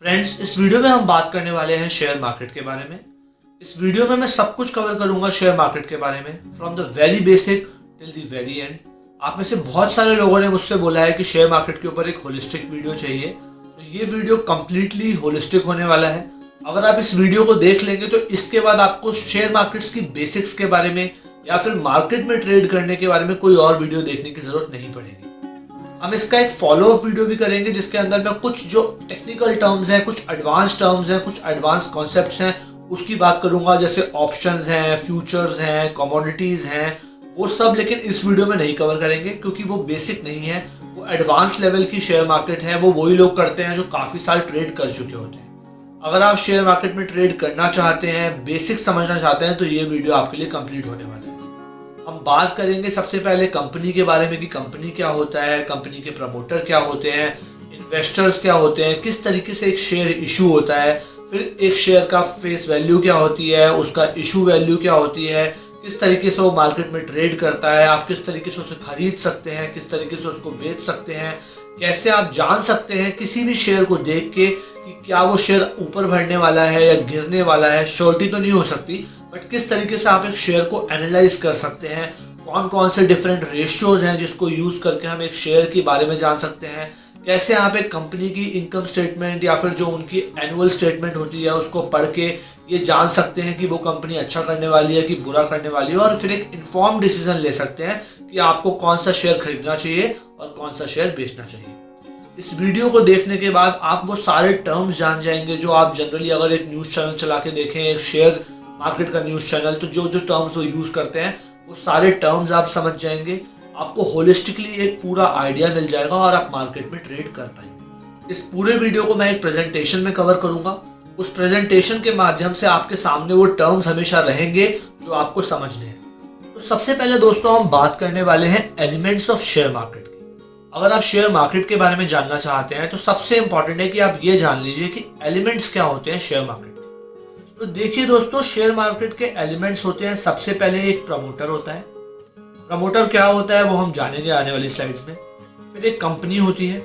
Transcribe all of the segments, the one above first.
Friends, इस video में हम बात करने वाले हैं शेयर मार्केट के बारे में। इस वीडियो में मैं सब कुछ कवर करूंगा शेयर मार्केट के बारे में, from the very basic till the very and. आप में से बहुत सारे लोगों ने मुझसे बोला है कि शेयर मार्केट के ऊपर एक होलिस्टिक वीडियो चाहिए, तो ये वीडियो कंप्लीटली होलिस्टिक होने वाला है। अगर आप इस वीडियो को देख लेंगे तो इसके बाद आपको शेयर मार्केट्स की बेसिक्स के बारे में या फिर मार्केट में ट्रेड करने के बारे में कोई और वीडियो देखने की जरूरत नहीं पड़ेगी। हम इसका एक फॉलो अप वीडियो भी करेंगे जिसके अंदर मैं कुछ जो टेक्निकल टर्म्स हैं, कुछ एडवांस टर्म्स हैं, कुछ एडवांस कॉन्सेप्ट्स हैं, उसकी बात करूंगा। जैसे ऑप्शंस हैं, फ्यूचर्स हैं, कमोडिटीज हैं, वो सब लेकिन इस वीडियो में नहीं कवर करेंगे क्योंकि वो बेसिक नहीं है। वो एडवांस लेवल की शेयर मार्केट है, वो वही लोग करते हैं जो काफ़ी साल ट्रेड कर चुके होते हैं। अगर आप शेयर मार्केट में ट्रेड करना चाहते हैं, बेसिक समझना चाहते हैं, तो ये वीडियो आपके लिए कंप्लीट होने वाला है। हम बात करेंगे सबसे पहले कंपनी के बारे में कि कंपनी क्या होता है, कंपनी के प्रमोटर क्या होते हैं, इन्वेस्टर्स क्या होते हैं, किस तरीके से एक शेयर इशू होता है, फिर एक शेयर का फेस वैल्यू क्या होती है, उसका इशू वैल्यू क्या होती है, किस तरीके से वो मार्केट में ट्रेड करता है, आप किस तरीके से उसे खरीद सकते हैं, किस तरीके से उसको बेच सकते हैं, कैसे आप जान सकते हैं किसी भी शेयर को देख के कि क्या वो शेयर ऊपर बढ़ने वाला है या गिरने वाला है। श्योरिटी तो नहीं हो सकती, बट किस तरीके से आप एक शेयर को एनालाइज कर सकते हैं, कौन कौन से डिफरेंट रेशियोज हैं जिसको यूज करके हम एक शेयर के बारे में जान सकते हैं, कैसे आप एक कंपनी की इनकम स्टेटमेंट या फिर जो उनकी एनुअल स्टेटमेंट होती है उसको पढ़ के ये जान सकते हैं कि वो कंपनी अच्छा करने वाली है कि बुरा करने वाली है, और फिर एक इन्फॉर्म डिसीजन ले सकते हैं कि आपको कौन सा शेयर खरीदना चाहिए और कौन सा शेयर बेचना चाहिए। इस वीडियो को देखने के बाद आप वो सारे टर्म्स जान जाएंगे जो आप जनरली अगर एक न्यूज़ चैनल चला के देखें, एक शेयर मार्केट का न्यूज़ चैनल, तो जो जो टर्म्स वो यूज़ करते हैं वो सारे टर्म्स आप समझ जाएंगे। आपको होलिस्टिकली एक पूरा आइडिया मिल जाएगा और आप मार्केट में ट्रेड कर पाएंगे। इस पूरे वीडियो को मैं एक प्रेजेंटेशन में कवर करूंगा। उस प्रेजेंटेशन के माध्यम से आपके सामने वो टर्म्स हमेशा रहेंगे जो आपको समझने हैं। तो सबसे पहले दोस्तों हम बात करने वाले हैं एलिमेंट्स ऑफ शेयर मार्केट की। अगर आप शेयर मार्केट के बारे में जानना चाहते हैं तो सबसे इंपॉर्टेंट है कि आप ये जान लीजिए कि एलिमेंट्स क्या होते हैं शेयर मार्केट। तो देखिए दोस्तों, शेयर मार्केट के एलिमेंट्स होते हैं, सबसे पहले एक प्रमोटर होता है। प्रमोटर क्या होता है वो हम जानेंगे आने वाली स्लाइड्स में। फिर एक कंपनी होती है,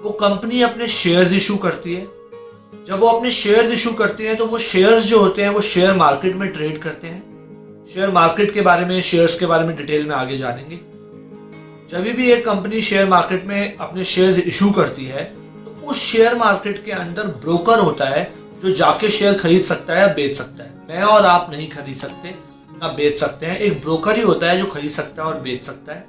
वो कंपनी अपने शेयर्स इशू करती है। जब वो अपने शेयर्स इशू करती है तो वो शेयर्स जो होते हैं वो शेयर मार्केट में ट्रेड करते हैं। शेयर मार्केट के बारे में, शेयर्स के बारे में डिटेल में आगे जानेंगे। जब भी एक कंपनी शेयर मार्केट में अपने शेयर्स इशू करती है तो उस शेयर मार्केट के अंदर ब्रोकर होता है जो जाके शेयर खरीद सकता है या बेच सकता है। मैं और आप नहीं खरीद सकते ना बेच सकते हैं, एक ब्रोकर ही होता है जो खरीद सकता है और बेच सकता है।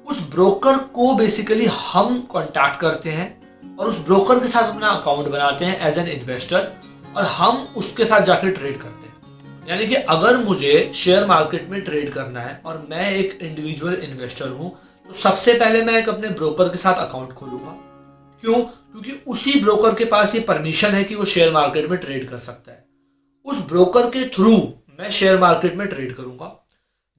उस ब्रोकर को बेसिकली हम कांटेक्ट करते हैं और उस ब्रोकर के साथ अपना अकाउंट बनाते हैं एज एन इन्वेस्टर, और हम उसके साथ जाकर ट्रेड करते हैं। यानी कि अगर मुझे शेयर मार्केट में ट्रेड करना है और मैं एक इंडिविजुअल इन्वेस्टर हूं, तो सबसे पहले मैं एक अपने ब्रोकर के साथ अकाउंट खोलूंगा। क्यों? क्योंकि उसी ब्रोकर के पास ये परमिशन है कि वो शेयर मार्केट में ट्रेड कर सकता है। उस ब्रोकर के थ्रू मैं शेयर मार्केट में ट्रेड करूंगा।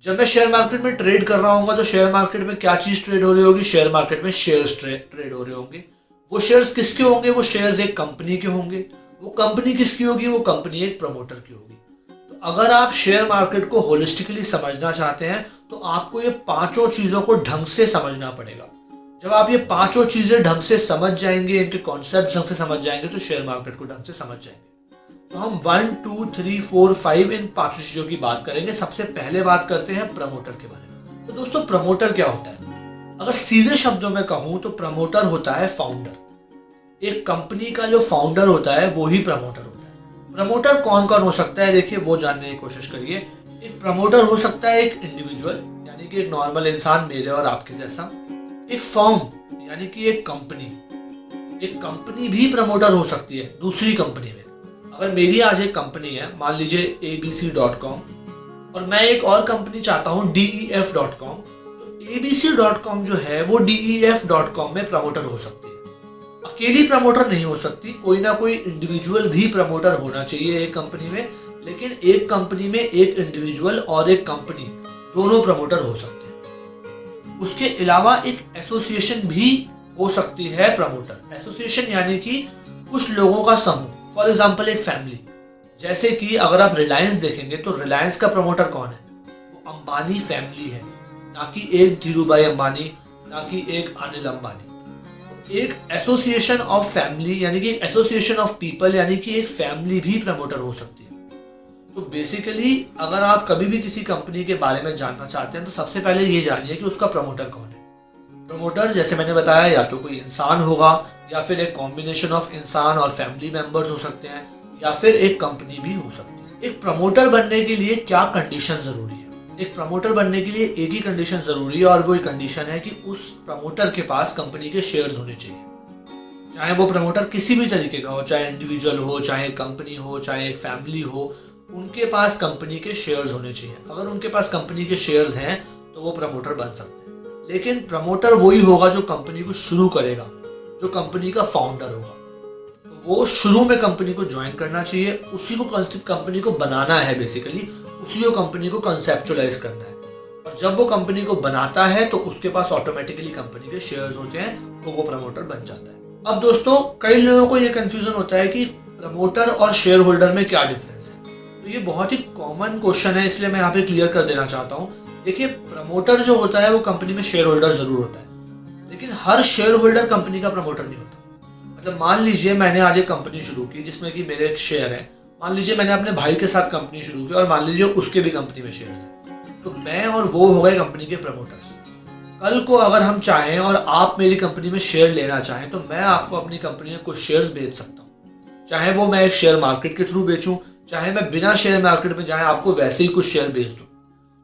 जब मैं शेयर मार्केट में ट्रेड कर रहा हूँ तो शेयर मार्केट में क्या चीज ट्रेड हो रही होगी? शेयर मार्केट में शेयर्स ट्रेड हो रहे होंगे। वो शेयर्स किसके होंगे? वो शेयर्स एक कंपनी के होंगे। वो कंपनी किसकी होगी? वो कंपनी एक प्रमोटर की होगी। तो अगर आप शेयर मार्केट को होलिस्टिकली समझना चाहते हैं तो आपको ये पांचों चीजों को ढंग से समझना पड़ेगा। जब आप ये पांचों चीजें ढंग से समझ जाएंगे, इनके कॉन्सेप्ट ढंग से समझ जाएंगे, तो शेयर मार्केट को ढंग से समझ जाएंगे। तो हम 1, 2, 3, 4, 5 इन पांचों चीजों की बात करेंगे। सबसे पहले बात करते हैं प्रमोटर के बारे में। तो दोस्तों, प्रमोटर क्या होता है? अगर सीधे शब्दों में कहूं तो प्रमोटर होता है फाउंडर। एक कंपनी का जो फाउंडर होता है वो ही प्रमोटर होता है। प्रमोटर कौन कौन हो सकता है, देखिए वो जानने की कोशिश करिए। एक प्रमोटर हो सकता है एक इंडिविजुअल, यानी कि एक नॉर्मल इंसान मेरे और आपके जैसा। एक फर्म यानी कि एक कंपनी भी प्रमोटर हो सकती है दूसरी कंपनी में। अगर मेरी आज एक कंपनी है, मान लीजिए abc.com, और मैं एक और कंपनी चाहता हूं def.com, तो abc.com जो है वो def.com में प्रमोटर हो सकती है। अकेली प्रमोटर नहीं हो सकती, कोई ना कोई इंडिविजुअल भी प्रमोटर होना चाहिए एक कंपनी में। लेकिन एक कंपनी में एक इंडिविजुअल और एक कंपनी दोनों प्रमोटर हो सकते हैं। उसके अलावा एक एसोसिएशन भी हो सकती है प्रमोटर। एसोसिएशन यानी कि कुछ लोगों का समूह, फॉर एग्जांपल एक फैमिली। जैसे कि अगर आप रिलायंस देखेंगे तो रिलायंस का प्रमोटर कौन है? वो अंबानी फैमिली है, ना कि एक धीरूभाई अंबानी, ना कि एक अनिल अंबानी। एक एसोसिएशन ऑफ फैमिली यानी कि एसोसिएशन ऑफ पीपल यानी कि एक फैमिली भी प्रमोटर हो सकती है। तो बेसिकली अगर आप कभी भी किसी कंपनी के बारे में जानना चाहते हैं तो सबसे पहले ये जानिए कि उसका प्रमोटर कौन है। प्रमोटर जैसे मैंने बताया या तो कोई इंसान होगा या फिर एक कॉम्बिनेशन ऑफ इंसान और फैमिली मेंबर्स हो सकते हैं या फिर एक कंपनी भी हो सकती है। एक प्रमोटर बनने के लिए क्या कंडीशन जरूरी है? एक प्रमोटर बनने के लिए एक ही कंडीशन जरूरी है और वो कंडीशन है कि उस प्रमोटर के पास कंपनी के शेयर्स होने चाहिए। चाहे वो प्रमोटर किसी भी तरीके का हो, चाहे इंडिविजुअल हो, चाहे कंपनी हो, चाहे एक फैमिली हो, उनके पास कंपनी के शेयर्स होने चाहिए। अगर उनके पास कंपनी के शेयर्स हैं तो वो प्रमोटर बन सकते हैं। लेकिन प्रमोटर वही होगा जो कंपनी को शुरू करेगा, जो कंपनी का फाउंडर होगा। तो वो शुरू में कंपनी को ज्वाइन करना चाहिए, उसी को कंपनी को बनाना है, बेसिकली उसी को कंपनी को कंसेप्चुअलाइज करना है। और जब वो कंपनी को बनाता है तो उसके पास ऑटोमेटिकली कंपनी के शेयर्स होते हैं, तो वो प्रमोटर बन जाता है। अब दोस्तों कई लोगों को ये कंफ्यूजन होता है कि प्रमोटर और शेयर होल्डर में क्या डिफरेंस है। तो ये बहुत ही कॉमन क्वेश्चन है, इसलिए मैं यहाँ पे क्लियर कर देना चाहता हूँ। देखिए, प्रमोटर जो होता है वो कंपनी में शेयर होल्डर जरूर होता है, लेकिन हर शेयर होल्डर कंपनी का प्रमोटर नहीं होता। मतलब मान लीजिए मैंने आज एक कंपनी शुरू की जिसमें कि मेरे एक शेयर है, मान लीजिए मैंने अपने भाई के साथ कंपनी शुरू की और मान लीजिए उसके भी कंपनी में शेयर है, तो मैं और वो हो गए कंपनी के प्रमोटर्स। कल को अगर हम चाहें और आप मेरी कंपनी में शेयर लेना चाहें तो मैं आपको अपनी कंपनी में कुछ शेयर्स बेच सकता हूँ, चाहे वो मैं एक शेयर मार्केट के थ्रू बेचूं, चाहे मैं बिना शेयर मार्केट में जाए आपको वैसे ही कुछ शेयर बेच दूं।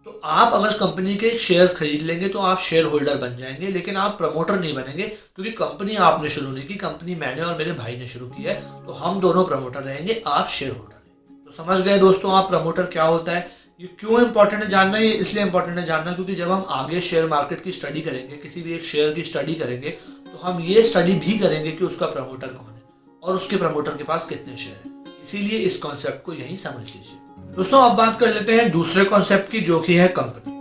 तो आप अगर कंपनी के शेयर्स खरीद लेंगे तो आप शेयर होल्डर बन जाएंगे, लेकिन आप प्रमोटर नहीं बनेंगे, क्योंकि कंपनी आपने शुरू नहीं की, कंपनी मैंने और मेरे भाई ने शुरू की है, तो हम दोनों प्रमोटर रहेंगे, आप शेयर होल्डर रहेंगे। तो समझ गए दोस्तों आप प्रमोटर क्या होता है। ये क्यों इंपॉर्टेंट है जानना? ये इसलिए इंपॉर्टेंट है जानना क्योंकि जब हम आगे शेयर मार्केट की स्टडी करेंगे, किसी भी एक शेयर की स्टडी करेंगे, तो हम ये स्टडी भी करेंगे कि उसका प्रमोटर कौन है और उसके प्रमोटर के पास कितने शेयर हैं। इसीलिए इस कॉन्सेप्ट को यही समझ लीजिए। दोस्तों अब बात कर लेते हैं दूसरे कॉन्सेप्ट की, जो कि है कंपनी।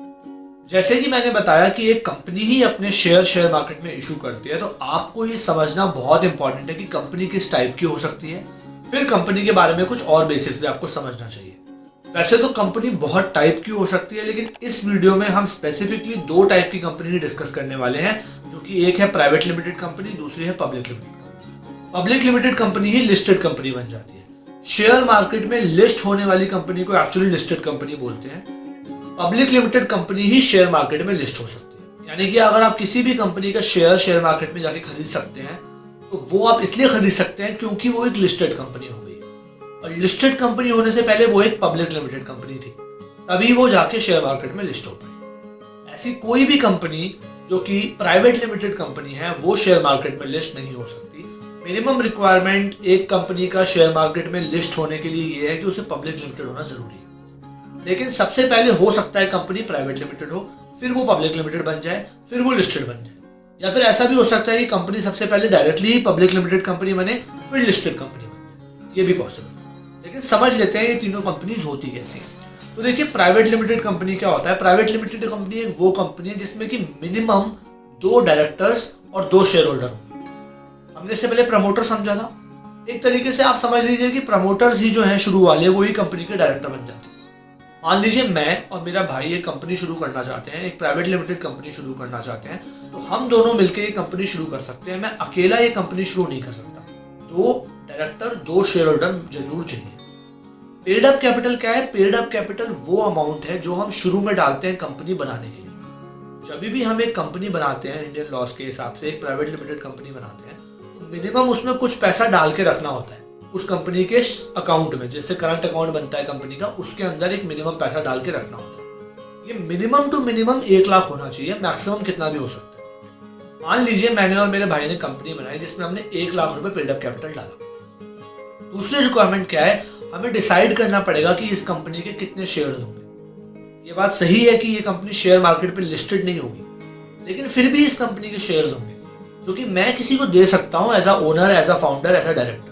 जैसे कि मैंने बताया कि एक कंपनी ही अपने शेयर मार्केट में इशू करती है, तो आपको ये समझना बहुत इंपॉर्टेंट है कि कंपनी किस टाइप की हो सकती है। फिर कंपनी के बारे में कुछ और बेसिक्स भी आपको समझना चाहिए। वैसे तो कंपनी बहुत टाइप की हो सकती है, लेकिन इस वीडियो में हम स्पेसिफिकली 2 टाइप की कंपनी डिस्कस करने वाले हैं, जो कि एक है प्राइवेट लिमिटेड कंपनी, दूसरी है public limited company. Public limited company ही लिस्टेड कंपनी बन जाती है। शेयर मार्केट में लिस्ट होने वाली कंपनी को एक्चुअली लिस्टेड कंपनी बोलते हैं। पब्लिक लिमिटेड कंपनी ही शेयर मार्केट में लिस्ट हो सकती है, यानी कि अगर आप किसी भी कंपनी का शेयर मार्केट में जाके खरीद सकते हैं तो वो आप इसलिए खरीद सकते हैं क्योंकि वो एक लिस्टेड कंपनी हो गई, और लिस्टेड कंपनी होने से पहले वो एक पब्लिक लिमिटेड कंपनी थी, तभी वो जाके शेयर मार्केट में लिस्ट हो पाई। ऐसी कोई भी कंपनी जो कि प्राइवेट लिमिटेड कंपनी है वो शेयर मार्केट में लिस्ट नहीं हो सकती। मिनिमम रिक्वायरमेंट एक कंपनी का शेयर मार्केट में लिस्ट होने के लिए ये है कि उसे पब्लिक लिमिटेड होना जरूरी है। लेकिन सबसे पहले हो सकता है कंपनी प्राइवेट लिमिटेड हो, फिर वो पब्लिक लिमिटेड बन जाए, फिर वो लिस्टेड बन जाए, या फिर ऐसा भी हो सकता है कि कंपनी सबसे पहले डायरेक्टली ही पब्लिक लिमिटेड कंपनी बने, फिर लिस्टेड कंपनी बने, ये भी पॉसिबल। लेकिन समझ लेते हैं ये तीनों कंपनीज होती कैसी हैं। तो देखिए, प्राइवेट लिमिटेड कंपनी क्या होता है? प्राइवेट लिमिटेड कंपनी एक वो कंपनी है जिसमें कि मिनिमम 2 डायरेक्टर्स और 2 शेयर होल्डर होंगे। हमने इससे पहले प्रमोटर समझा था। एक तरीके से आप समझ लीजिए कि प्रमोटर्स ही जो हैं शुरू वाले, वो ही कंपनी के डायरेक्टर बन जाते हैं। मान लीजिए मैं और मेरा भाई एक कंपनी शुरू करना चाहते हैं, एक प्राइवेट लिमिटेड कंपनी शुरू करना चाहते हैं, तो हम दोनों मिलकर ये कंपनी शुरू कर सकते हैं। मैं अकेला ये कंपनी शुरू नहीं कर सकता, 2 डायरेक्टर 2 शेयर होल्डर जरूर चाहिए। पेड अप कैपिटल क्या है? पेड अप कैपिटल वो अमाउंट है जो हम शुरू में डालते हैं कंपनी बनाने के लिए। जब भी हम एक कंपनी बनाते हैं इंडियन लॉस के हिसाब से, एक प्राइवेट लिमिटेड कंपनी बनाते हैं, तो मिनिमम उसमें कुछ पैसा डाल के रखना होता है उस कंपनी के अकाउंट में। जैसे करंट अकाउंट बनता है कंपनी का, उसके अंदर एक मिनिमम पैसा डाल के रखना होता है। ये मिनिमम टू मिनिमम 1 लाख होना चाहिए, मैक्सिमम कितना भी हो सकता है। मान लीजिए मैंने और मेरे भाई ने कंपनी बनाई जिसमें हमने 1 लाख रुपए पेड अप कैपिटल डाला। दूसरी रिक्वायरमेंट क्या है? हमें डिसाइड करना पड़ेगा कि इस कंपनी के कितने शेयर होंगे। ये बात सही है कि ये कंपनी शेयर मार्केट पे लिस्टेड नहीं होगी, लेकिन फिर भी इस कंपनी के शेयर्स होंगे जो कि मैं किसी को दे सकता हूँ as a owner, as a founder, as a director.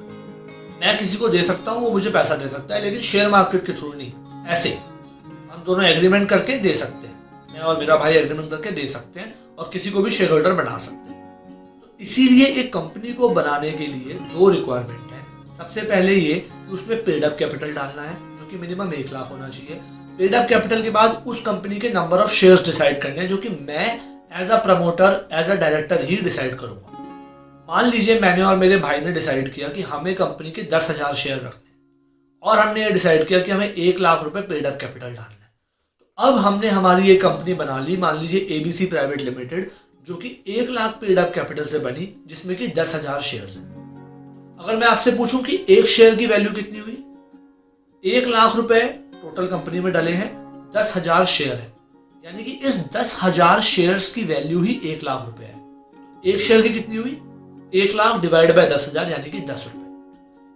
मैं किसी को दे सकता हूँ, वो मुझे पैसा दे सकता है, लेकिन शेयर मार्केट के थ्रू नहीं। ऐसे हम दोनों एग्रीमेंट करके दे सकते हैं, मैं और मेरा भाई एग्रीमेंट करके दे सकते हैं और किसी को भी शेयर होल्डर बना सकते हैं। तो इसीलिए एक कंपनी को बनाने के लिए 2 रिक्वायरमेंट है। सबसे पहले ये कि उसमें पेड अप कैपिटल डालना है जो कि मिनिमम 1 लाख होना चाहिए। पेड अप कैपिटल के बाद उस कंपनी के नंबर ऑफ शेयर्स डिसाइड करने हैं, जो कि मैं as a promoter, as a director ही डिसाइड करूंगा। मान लीजिए मैंने और मेरे भाई ने डिसाइड किया कि हमें कंपनी के 10,000 शेयर रखने हैं और हमने ये डिसाइड किया कि हमें 1,00,000 रुपए पेड अप कैपिटल डालना है। तो अब हमने हमारी ये कंपनी बना ली, मान लीजिए ABC प्राइवेट लिमिटेड, जो कि 1,00,000 पेड अप कैपिटल से बनी, जिसमें कि 10,000 शेयर्स हैं। अगर मैं आपसे पूछूं कि एक शेयर की वैल्यू कितनी हुई, 1,00,000 रुपए टोटल कंपनी में डले हैं, 10,000 शेयर है, यानी कि इस 10,000 शेयर्स की वैल्यू ही 1,00,000 रुपए है। एक शेयर की कितनी हुई, 1,00,000 डिवाइड बाय 10,000 यानी कि 10 रुपए,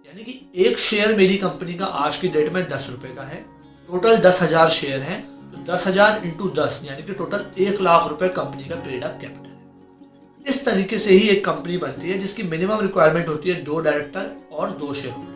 यानी कि एक शेयर मेरी कंपनी का आज की डेट में 10 रुपए का है। टोटल 10,000 शेयर हैं, तो 10,000 इंटू 10 यानी कि टोटल 1,00,000 रुपए कंपनी का पेड अप कैपिटल है। इस तरीके से ही एक कंपनी बनती है जिसकी मिनिमम रिक्वायरमेंट होती है 2 डायरेक्टर और 2 शेयर होल्डर।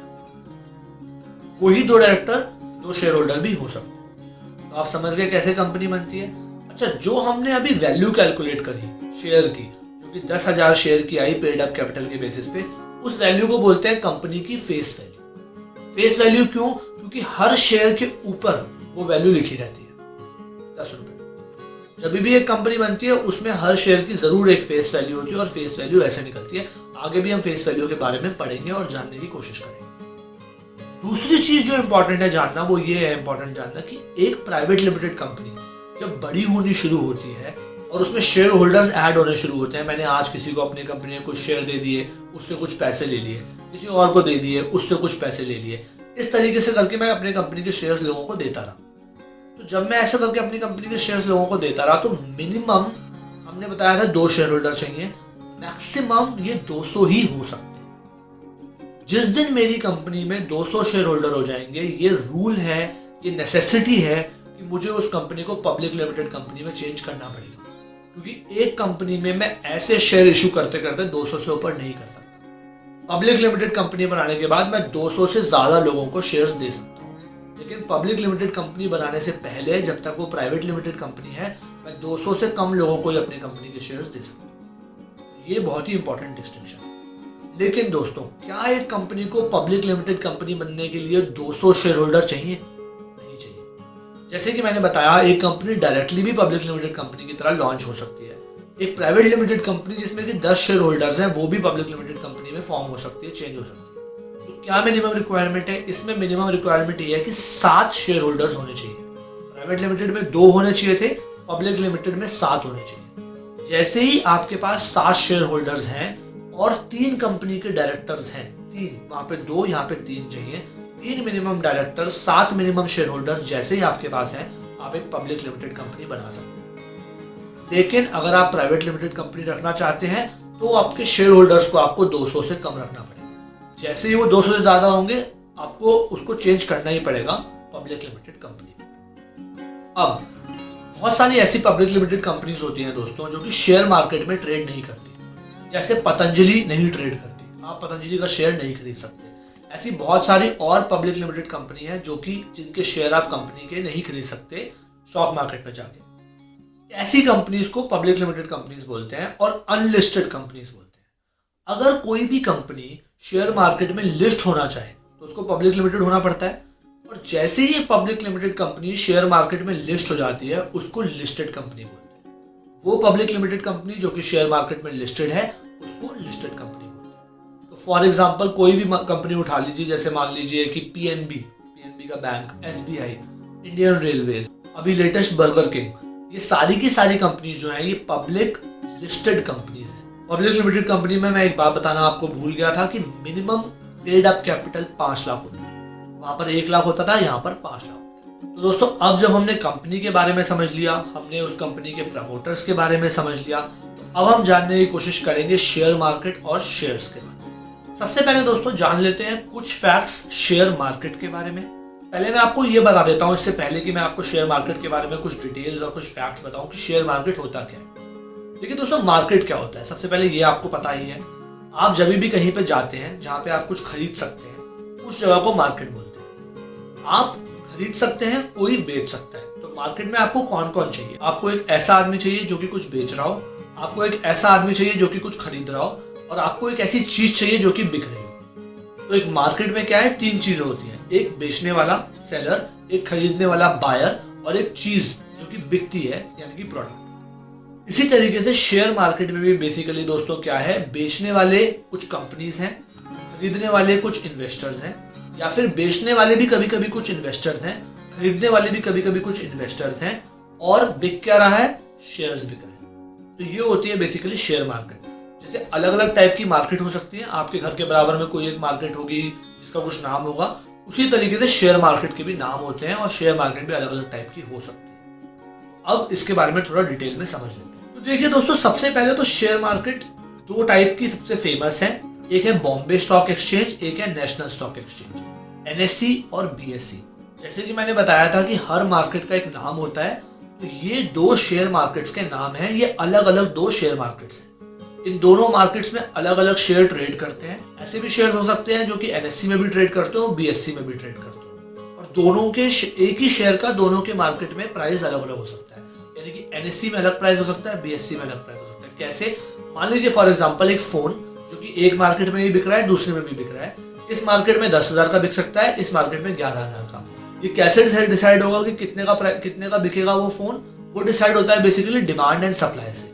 वही 2 डायरेक्टर 2 शेयर होल्डर भी हो सकते हैं। तो आप समझ गए कैसे कंपनी बनती है। अच्छा, जो हमने अभी वैल्यू कैलकुलेट करी शेयर की, जो कि 10,000 शेयर की आई पेड अप कैपिटल के बेसिस पे, उस वैल्यू को बोलते हैं कंपनी की फेस वैल्यू। फेस वैल्यू क्यों? क्योंकि हर शेयर के ऊपर वो वैल्यू लिखी रहती है 10 रुपए। जब भी एक कंपनी बनती है उसमें हर शेयर की जरूर एक फेस वैल्यू होती है और फेस वैल्यू ऐसे निकलती है। आगे भी हम फेस वैल्यू के बारे में पढ़ेंगे और जानने की कोशिश करेंगे। दूसरी चीज जो इंपॉर्टेंट है जानना, वो ये है इंपॉर्टेंट जानना कि एक प्राइवेट लिमिटेड कंपनी जब बड़ी होनी शुरू होती है और उसमें शेयर होल्डर्स ऐड होने शुरू होते हैं, मैंने आज किसी को अपनी कंपनी में कुछ शेयर दे दिए, उससे कुछ पैसे ले लिए, किसी और को दे दिए, उससे कुछ पैसे ले लिए, इस तरीके से करके मैं अपनी कंपनी के शेयर्स लोगों को देता रहा। तो जब मैं ऐसा करके अपनी कंपनी के शेयर्स लोगों को देता रहा, तो मिनिमम हमने बताया था 2 शेयर होल्डर चाहिए, मैक्सिमम ये 200 ही हो सकते हैं। जिस दिन मेरी कंपनी में 200 शेयर होल्डर हो जाएंगे, ये रूल है, ये नेसेसिटी है कि मुझे उस कंपनी को पब्लिक लिमिटेड कंपनी में चेंज करना पड़ेगा, क्योंकि एक कंपनी में मैं ऐसे शेयर इशू करते करते 200 से ऊपर नहीं कर सकता। पब्लिक लिमिटेड कंपनी बनाने के बाद मैं 200 से ज्यादा लोगों को शेयर्स दे सकता हूँ, लेकिन पब्लिक लिमिटेड कंपनी बनाने से पहले, जब तक वो प्राइवेट लिमिटेड कंपनी है, मैं 200 से कम लोगों को ही अपनी कंपनी के शेयर्स दे सकता हूँ। ये बहुत ही इंपॉर्टेंट डिस्टिंक्शन है। लेकिन दोस्तों, क्या एक कंपनी को पब्लिक लिमिटेड कंपनी बनने के लिए 200 शेयर होल्डर चाहिए? नहीं चाहिए। जैसे कि मैंने बताया, एक कंपनी डायरेक्टली भी पब्लिक लिमिटेड कंपनी की तरह लॉन्च हो सकती है। एक प्राइवेट लिमिटेड कंपनी जिसमें कि 10 शेयर होल्डर्स हैं, वो भी पब्लिक लिमिटेड कंपनी में फॉर्म हो सकती है, चेंज हो सकती है। तो क्या मिनिमम रिक्वायरमेंट है? इसमें मिनिमम रिक्वायरमेंट ये है कि 7 शेयर होल्डर्स होने चाहिए। प्राइवेट लिमिटेड में 2 होने चाहिए थे, पब्लिक लिमिटेड में 7 होने चाहिए। जैसे ही आपके पास 7 शेयर होल्डर्स हैं और 3 कंपनी के डायरेक्टर्स हैं, 3, वहां पे 2, यहाँ पे 3 चाहिए, 3 minimum director, 7 minimum share holders जैसे ही आपके पास हैं, आप एक पब्लिक लिमिटेड कंपनी बना सकते हैं। लेकिन अगर आप प्राइवेट लिमिटेड कंपनी रखना चाहते हैं, तो आपके शेयर होल्डर्स को आपको 200 से कम रखना पड़ेगा। जैसे ही वो 200 से ज्यादा होंगे, आपको उसको चेंज करना ही पड़ेगा पब्लिक लिमिटेड कंपनी में। अब बहुत सारी ऐसी पब्लिक लिमिटेड कंपनीज होती हैं दोस्तों, जो कि शेयर मार्केट में ट्रेड नहीं करती। जैसे पतंजलि नहीं ट्रेड करती, आप पतंजलि का शेयर नहीं खरीद सकते। ऐसी बहुत सारी और पब्लिक लिमिटेड कंपनी है जो कि जिनके शेयर आप कंपनी के नहीं खरीद सकते स्टॉक मार्केट में जाके। ऐसी कंपनीज को पब्लिक लिमिटेड कंपनीज बोलते हैं और अनलिस्टेड कंपनीज बोलते हैं। अगर कोई भी कंपनी शेयर मार्केट में लिस्ट होना चाहे, तो उसको पब्लिक लिमिटेड होना पड़ता है, और जैसे ही public limited company share market में लिस्ट हो जाती है, उसको लिस्टेड कंपनी बोलते हैं। वो पब्लिक लिमिटेड कंपनी जो कि शेयर मार्केट में लिस्टेड है, उसको लिस्टेड कंपनी बोलते हैं। तो फॉर एग्जांपल कोई भी कंपनी उठा लीजिए, जैसे मान लीजिए कि पीएनबी का बैंक, एसबीआई, इंडियन रेलवेज, अभी लेटेस्ट बर्गर किंग, ये सारी की सारी कंपनीज जो है, ये पब्लिक लिस्टेड कंपनीज है। पब्लिक लिमिटेड कंपनी में मैं एक बात बताना आपको भूल गया था कि minimum paid up capital 5 lakh होता है। वहां पर 1 लाख होता था, यहाँ पर 5 लाख होता है। तो दोस्तों, अब जब हमने कंपनी के बारे में समझ लिया, हमने उस कंपनी के प्रमोटर्स के बारे में समझ लिया, तो अब हम जानने की कोशिश करेंगे शेयर मार्केट और शेयर्स के बारे में। सबसे पहले दोस्तों जान लेते हैं कुछ फैक्ट्स शेयर मार्केट के बारे में। पहले मैं आपको ये बता देता हूँ, इससे पहले कि मैं आपको शेयर मार्केट के बारे में कुछ डिटेल्स और कुछ फैक्ट्स बताऊं कि शेयर मार्केट होता क्या है। लेकिन दोस्तों, मार्केट क्या होता है, सबसे पहले ये आपको पता ही है। आप जब भी कहीं पे जाते हैं जहाँ पे आप कुछ खरीद सकते हैं, उस जगह को मार्केट बोलते हैं। आप खरीद सकते हैं, कोई बेच सकता है। तो मार्केट में आपको कौन कौन चाहिए? आपको एक ऐसा आदमी चाहिए जो कि कुछ बेच रहा हो, आपको एक ऐसा आदमी चाहिए जो कि कुछ खरीद रहा हो, और आपको एक ऐसी चीज चाहिए जो कि बिक रही हो। तो एक मार्केट में क्या है, 3 चीजें होती हैं, एक बेचने वाला सेलर, एक खरीदने वाला बायर, और एक चीज जो कि बिकती है यानी कि प्रोडक्ट। इसी तरीके से शेयर मार्केट में भी बेसिकली दोस्तों क्या है, बेचने वाले कुछ कंपनीज हैं, खरीदने वाले कुछ इन्वेस्टर्स हैं, या फिर बेचने वाले भी कभी कभी कुछ इन्वेस्टर्स हैं, खरीदने वाले भी कभी कभी कुछ इन्वेस्टर्स हैं, और बिक क्या रहा है, शेयर्स बिक रहे हैं। तो ये होती है बेसिकली शेयर मार्केट। जैसे अलग अलग टाइप की मार्केट हो सकती है, आपके घर के बराबर में कोई एक मार्केट होगी जिसका कुछ नाम होगा, उसी तरीके से शेयर मार्केट के भी नाम होते हैं और शेयर मार्केट भी अलग अलग टाइप की हो सकती है। अब इसके बारे में थोड़ा डिटेल में समझ लेते हैं। तो देखिए दोस्तों, सबसे पहले तो शेयर मार्केट दो टाइप की सबसे फेमस है। एक है बॉम्बे स्टॉक एक्सचेंज, एक है नेशनल स्टॉक एक्सचेंज, NSE और BSE। जैसे कि मैंने बताया था कि हर मार्केट का एक नाम होता है, तो ये दो शेयर मार्केट्स के नाम हैं। ये अलग अलग दो शेयर मार्केट्स हैं। इन दोनों मार्केट्स में अलग अलग शेयर ट्रेड करते हैं। ऐसे भी शेयर हो सकते हैं जो कि NSE में भी ट्रेड करते हो, BSE में भी ट्रेड करते हो, और दोनों के एक ही शेयर का दोनों के मार्केट में प्राइस अलग अलग हो सकता है। यानी कि NSE में अलग प्राइस हो सकता है, BSE में अलग प्राइस हो सकता है। कैसे? मान लीजिए फॉर एग्जाम्पल एक फोन जो कि एक मार्केट में ही बिक रहा है, दूसरे में भी बिक रहा है। इस मार्केट में 10,000 का बिक सकता है, इस मार्केट में 11,000 का। ये कैसे डिसाइड होगा कि कितने का बिकेगा वो फोन? वो डिसाइड होता है बेसिकली डिमांड एंड सप्लाई से।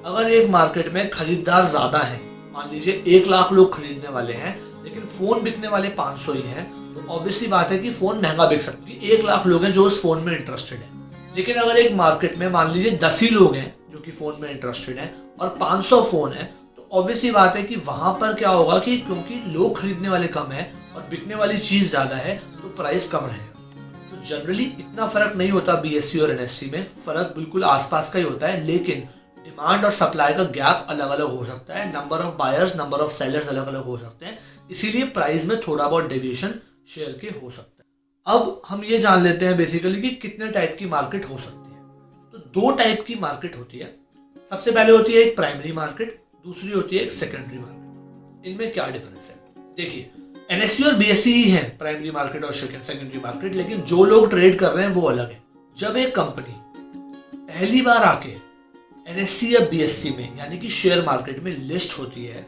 अगर एक मार्केट में खरीदार ज्यादा है, मान लीजिए 1 लाख लोग खरीदने वाले हैं लेकिन फोन बिकने वाले 500 ही हैं, तो ऑब्वियसली बात है कि फोन महंगा बिक सकता है। 1 लाख लोग हैं जो उस फोन में इंटरेस्टेड है। लेकिन अगर एक मार्केट में मान लीजिए 10 ही लोग हैं जो कि फोन में इंटरेस्टेड हैं और 500 फोन है, तो ऑब्वियसली बात है कि वहां पर क्या होगा कि क्योंकि लोग खरीदने वाले कम है और बिकने वाली चीज ज्यादा है, तो प्राइस कम रहेगा। तो जनरली इतना फर्क नहीं होता BSE और NSE में, फर्क बिल्कुल आसपास का ही होता है, लेकिन डिमांड और सप्लाई का गैप अलग अलग हो सकता है। Number of buyers, number of sellers अलग अलग हो सकते हैं, इसीलिए प्राइस में थोड़ा बहुत डेविएशन शेयर के हो सकता है। अब हम ये जान लेते हैं बेसिकली कि कितने टाइप की मार्केट हो सकती है। तो दो टाइप की मार्केट होती है। सबसे पहले होती है एक प्राइमरी मार्केट, दूसरी होती है एक सेकेंडरी मार्केट। इनमें क्या डिफरेंस है? देखिए, NSE और BSE ही है प्राइमरी मार्केट और सेकेंडरी मार्केट, लेकिन जो लोग ट्रेड कर रहे हैं वो अलग है। जब एक कंपनी पहली बार आके NSE या BSE में यानी कि शेयर मार्केट में लिस्ट होती है,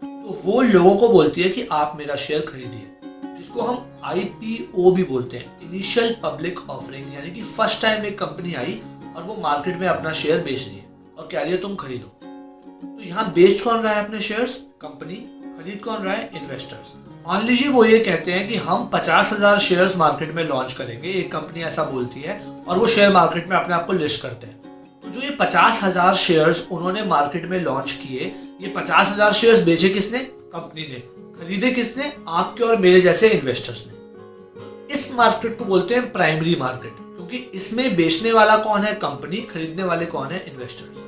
तो वो लोगों को बोलती है कि आप मेरा शेयर खरीदिए, जिसको हम IPO भी बोलते हैं, इनिशियल पब्लिक ऑफरिंग। यानी कि फर्स्ट टाइम एक कंपनी आई और वो मार्केट में अपना शेयर बेच रही है और कह रही है तुम खरीदो। तो यहाँ बेच कौन रहा है अपने शेयर्स? कंपनी। खरीद कौन रहा है? इन्वेस्टर्स। मान लीजिए वो ये कहते हैं कि हम 50,000 शेयर्स मार्केट में लॉन्च करेंगे, एक कंपनी ऐसा बोलती है, और वो शेयर मार्केट में अपने आप को लिस्ट करते हैं। तो जो ये 50,000 शेयर्स उन्होंने मार्केट में लॉन्च किए, ये 50,000 शेयर्स बेचे किसने? कंपनी ने। खरीदे किसने? आपके और मेरे जैसे इन्वेस्टर्स ने। इस मार्केट को बोलते हैं प्राइमरी मार्केट, क्योंकि इसमें बेचने वाला कौन है? कंपनी। खरीदने वाले कौन है? इन्वेस्टर्स।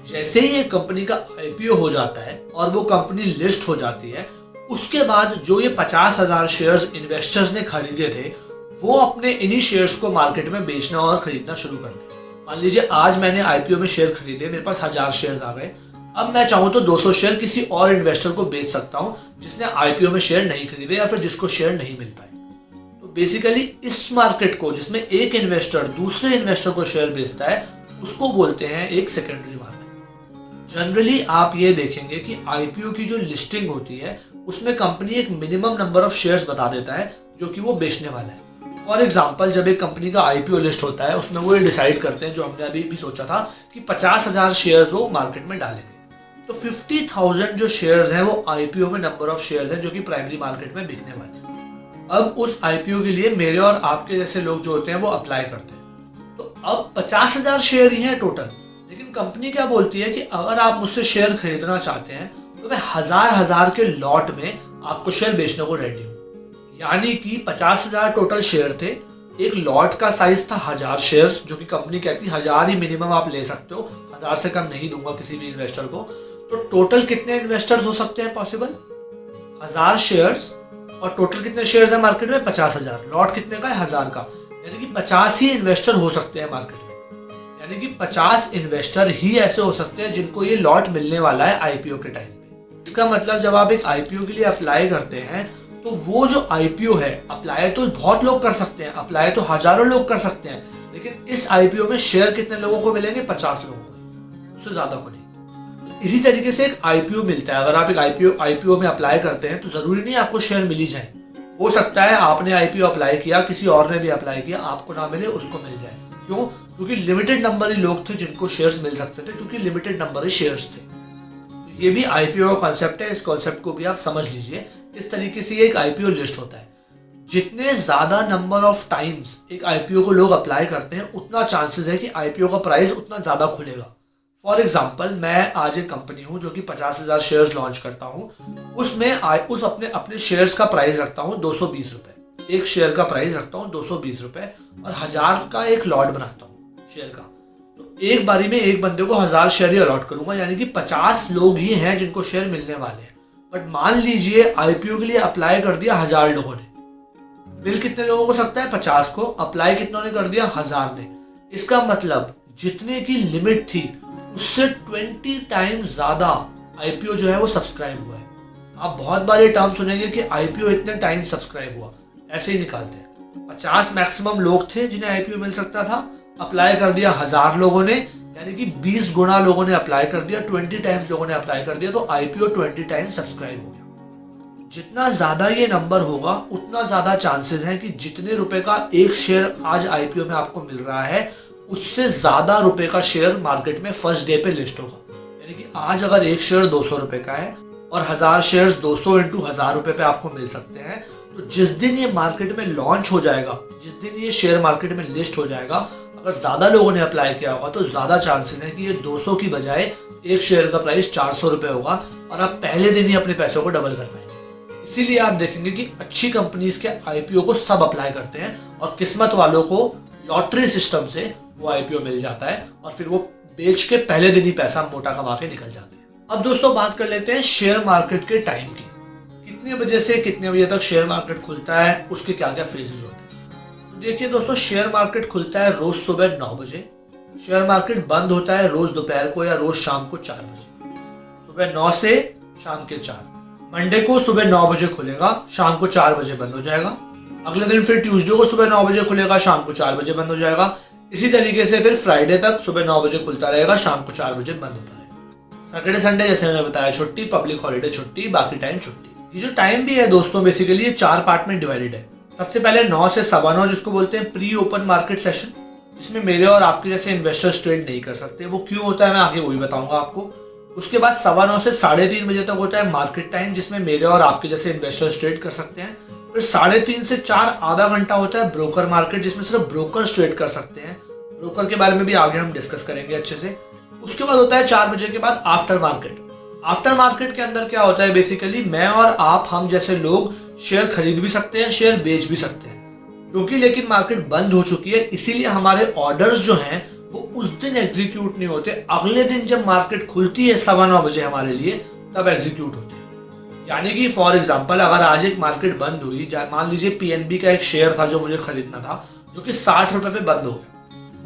जैसे ही एक कंपनी का IPO हो जाता है और वो कंपनी लिस्ट हो जाती है, उसके बाद जो ये 50,000 शेयर्स इन्वेस्टर्स ने खरीदे थे, वो अपने इन्हीं शेयर्स को मार्केट में बेचना और खरीदना शुरू करते हैं। मान लीजिए आज मैंने IPO में शेयर खरीदे, मेरे पास 1000 शेयर्स आ गए। अब मैं चाहूँ तो 200 शेयर किसी और इन्वेस्टर को बेच सकता हूँ जिसने IPO में शेयर नहीं खरीदे या फिर जिसको शेयर नहीं मिल पाए। तो बेसिकली इस मार्केट को, जिसमें एक इन्वेस्टर दूसरे इन्वेस्टर को शेयर बेचता है, उसको बोलते हैं एक सेकेंडरी मार्केट। जनरली आप ये देखेंगे कि IPO की जो लिस्टिंग होती है उसमें कंपनी एक मिनिमम नंबर ऑफ शेयर्स बता देता है जो कि वो बेचने वाला है। फॉर एग्जाम्पल, जब एक कंपनी का IPO लिस्ट होता है, उसमें वो ये डिसाइड करते हैं, जो हमने अभी भी सोचा था, कि 50,000 शेयर्स वो मार्केट में डालेंगे। तो 50,000 जो शेयर्स हैं वो IPO में नंबर ऑफ शेयर्स हैं जो कि प्राइमरी मार्केट में बिकने वाले हैं। अब उस IPO के लिए मेरे और आपके जैसे लोग जो होते हैं वो अप्लाई करते हैं। तो अब 50,000 शेयर ही हैं टोटल, लेकिन कंपनी क्या बोलती है कि अगर आप मुझसे शेयर खरीदना चाहते हैं तो मैं हजार के लॉट में आपको शेयर बेचने को रेडी हूँ। यानी कि 50,000 टोटल शेयर थे, एक लॉट का साइज था 1000 शेयर्स, जो कि कंपनी कहती है 1000 ही मिनिमम आप ले सकते हो, 1000 से कम नहीं दूंगा किसी भी इन्वेस्टर को। तो टोटल कितने इन्वेस्टर्स हो सकते हैं पॉसिबल? 1000 शेयर्स, और टोटल कितने शेयर्स है मार्केट में? 50,000। लॉट कितने का है? 1000 का। यानी कि 50 ही इन्वेस्टर हो सकते हैं मार्केट में। यानी कि 50 इन्वेस्टर ही ऐसे हो सकते हैं जिनको ये लॉट मिलने वाला है IPO के टाइम पे। इसका मतलब जब आप एक IPO के लिए अप्लाई करते हैं, तो वो जो IPO है, अप्लाई तो बहुत लोग कर सकते हैं, अप्लाई तो हजारों लोग कर सकते हैं, लेकिन इस IPO में शेयर कितने लोगों को मिलेंगे? 50 लोगों को, उससे ज्यादा को नहीं। इसी तरीके से एक IPO मिलता है। अगर आप एक IPO में अप्लाई करते हैं तो जरूरी नहीं आपको शेयर मिल ही जाए। हो सकता है आपने IPO अप्लाई किया, किसी और ने भी अप्लाई किया, आपको ना मिले, उसको मिल जाए। क्यों? क्योंकि लिमिटेड नंबर ही लोग थे जिनको शेयर्स मिल सकते थे, क्योंकि लिमिटेड नंबर ही शेयर्स थे। तो ये भी आईपीओ का कॉन्सेप्ट है, इस कॉन्सेप्ट को भी आप समझ लीजिए। इस तरीके से ये एक आईपीओ लिस्ट होता है। जितने ज़्यादा नंबर ऑफ टाइम्स एक आईपीओ को लोग अप्लाई करते हैं, उतना चांसेस है कि आईपीओ का प्राइस उतना ज़्यादा खुलेगा। फॉर एग्जाम्पल, मैं आज एक कंपनी हूँ जो कि 50,000 शेयर्स लॉन्च करता हूँ, उसमें अपने शेयर्स का प्राइस रखता हूँ 220 रुपये। एक शेयर का प्राइस रखता हूँ 220 रुपये और 1000 का एक लॉट बनाता हूँ शेयर का। तो एक बारी में एक बंदे को 1000 शेयर ही अलॉट करूंगा, यानी कि 50 लोग ही हैं जिनको शेयर मिलने वाले हैं। बट मान लीजिए आईपीओ के लिए अप्लाई कर दिया 1000 लोगों ने, मिल कितने लोगों को सकता है? 50 को। अप्लाई कितनों ने कर दिया? 1000 ने। इसका मतलब जितने की लिमिट थी उससे 20 टाइम्स ज्यादा आईपीओ जो है वो सब्सक्राइब हुआ है। आप बहुत बार ये टर्म सुनेंगे कि आईपीओ इतने टाइम सब्सक्राइब हुआ, ऐसे ही निकालते हैं। 50 मैक्सिमम लोग थे जिन्हें आईपीओ मिल सकता था, अप्लाई कर दिया 1000 लोगों ने, यानी कि 20 गुना लोगों ने अप्लाई कर दिया, 20 टाइम्स लोगों ने अप्लाई कर दिया, तो आईपीओ 20 टाइम्स सब्सक्राइब हो गया। जितना ज्यादा ये नंबर होगा उतना ज्यादा चांसेस हैं कि जितने रुपए का एक शेयर आज आईपीओ में आपको मिल रहा है, उससे ज्यादा रुपए का शेयर मार्केट में फर्स्ट डे पे लिस्ट होगा। यानी कि आज अगर एक शेयर 200 रुपए का है और 1000 शेयर्स 200 इंटू 1000 रुपए पे आपको मिल सकते हैं, तो जिस दिन ये मार्केट में लॉन्च हो जाएगा, जिस दिन ये शेयर मार्केट में लिस्ट हो जाएगा, अगर ज्यादा लोगों ने अप्लाई किया होगा तो ज्यादा चांसेस है कि ये 200 की बजाय एक शेयर का प्राइस 400 रुपए होगा और आप पहले दिन ही अपने पैसों को डबल कर पाएंगे। इसीलिए आप देखेंगे कि अच्छी कंपनीज के आईपीओ को सब अप्लाई करते हैं और किस्मत वालों को लॉटरी सिस्टम से वो आईपीओ मिल जाता है और फिर वो बेच के पहले दिन ही पैसा मोटा कमा के निकल जाते हैं। अब दोस्तों बात कर लेते हैं शेयर मार्केट के टाइम की। कितने बजे से कितने बजे तक शेयर मार्केट खुलता है, उसके क्या क्या फेजेस होते हैं। तो देखिए दोस्तों, शेयर मार्केट खुलता है रोज सुबह 9 बजे। शेयर मार्केट बंद होता है रोज दोपहर को या रोज शाम को 4 बजे। सुबह 9 से शाम के 4। मंडे को सुबह 9 बजे खुलेगा, शाम को 4 बजे बंद हो जाएगा। अगले दिन फिर ट्यूसडे को सुबह 9 बजे खुलेगा, शाम को 4 बजे बंद हो जाएगा। इसी तरीके से फिर फ्राइडे तक सुबह 9 बजे खुलता रहेगा, शाम को 4 बजे बंद होता रहेगा। सैटरडे संडे जैसे मैंने बताया छुट्टी, पब्लिक हॉलीडे छुट्टी, बाकी टाइम छुट्टी। ये जो टाइम भी है दोस्तों बेसिकली ये 4 पार्ट में डिवाइडेड है। सबसे पहले 9 से 9:15 जिसको बोलते हैं प्री ओपन मार्केट सेशन, जिसमें मेरे और आपके जैसे इन्वेस्टर्स ट्रेड नहीं कर सकते। वो क्यों होता है मैं आगे वो भी बताऊंगा आपको। उसके बाद 9:15 से 3:30 बजे तक होता है मार्केट टाइम, जिसमें मेरे और आपके जैसे इन्वेस्टर्स ट्रेड कर सकते हैं। फिर 3:30 से 4 आधा घंटा होता है ब्रोकर मार्केट, जिसमें सिर्फ ब्रोकर्स ट्रेड कर सकते हैं। ब्रोकर के बारे में भी आगे हम डिस्कस करेंगे अच्छे से। उसके बाद होता है 4 बजे के बाद आफ्टर मार्केट। आफ्टर मार्केट के अंदर क्या होता है बेसिकली, मैं और आप हम जैसे लोग शेयर खरीद भी सकते हैं, शेयर बेच भी सकते हैं। क्योंकि लेकिन मार्केट बंद हो चुकी है, इसीलिए हमारे ऑर्डर्स जो हैं वो उस दिन एग्जीक्यूट नहीं होते। अगले दिन जब मार्केट खुलती है 9:15 बजे हमारे लिए, तब एग्जीक्यूट होते हैं। यानी कि फॉर एग्जांपल अगर आज एक मार्केट बंद हुई, मान लीजिए पीएनबी का एक शेयर था जो मुझे खरीदना था, जो कि 60 रुपए पे बंद हो गया।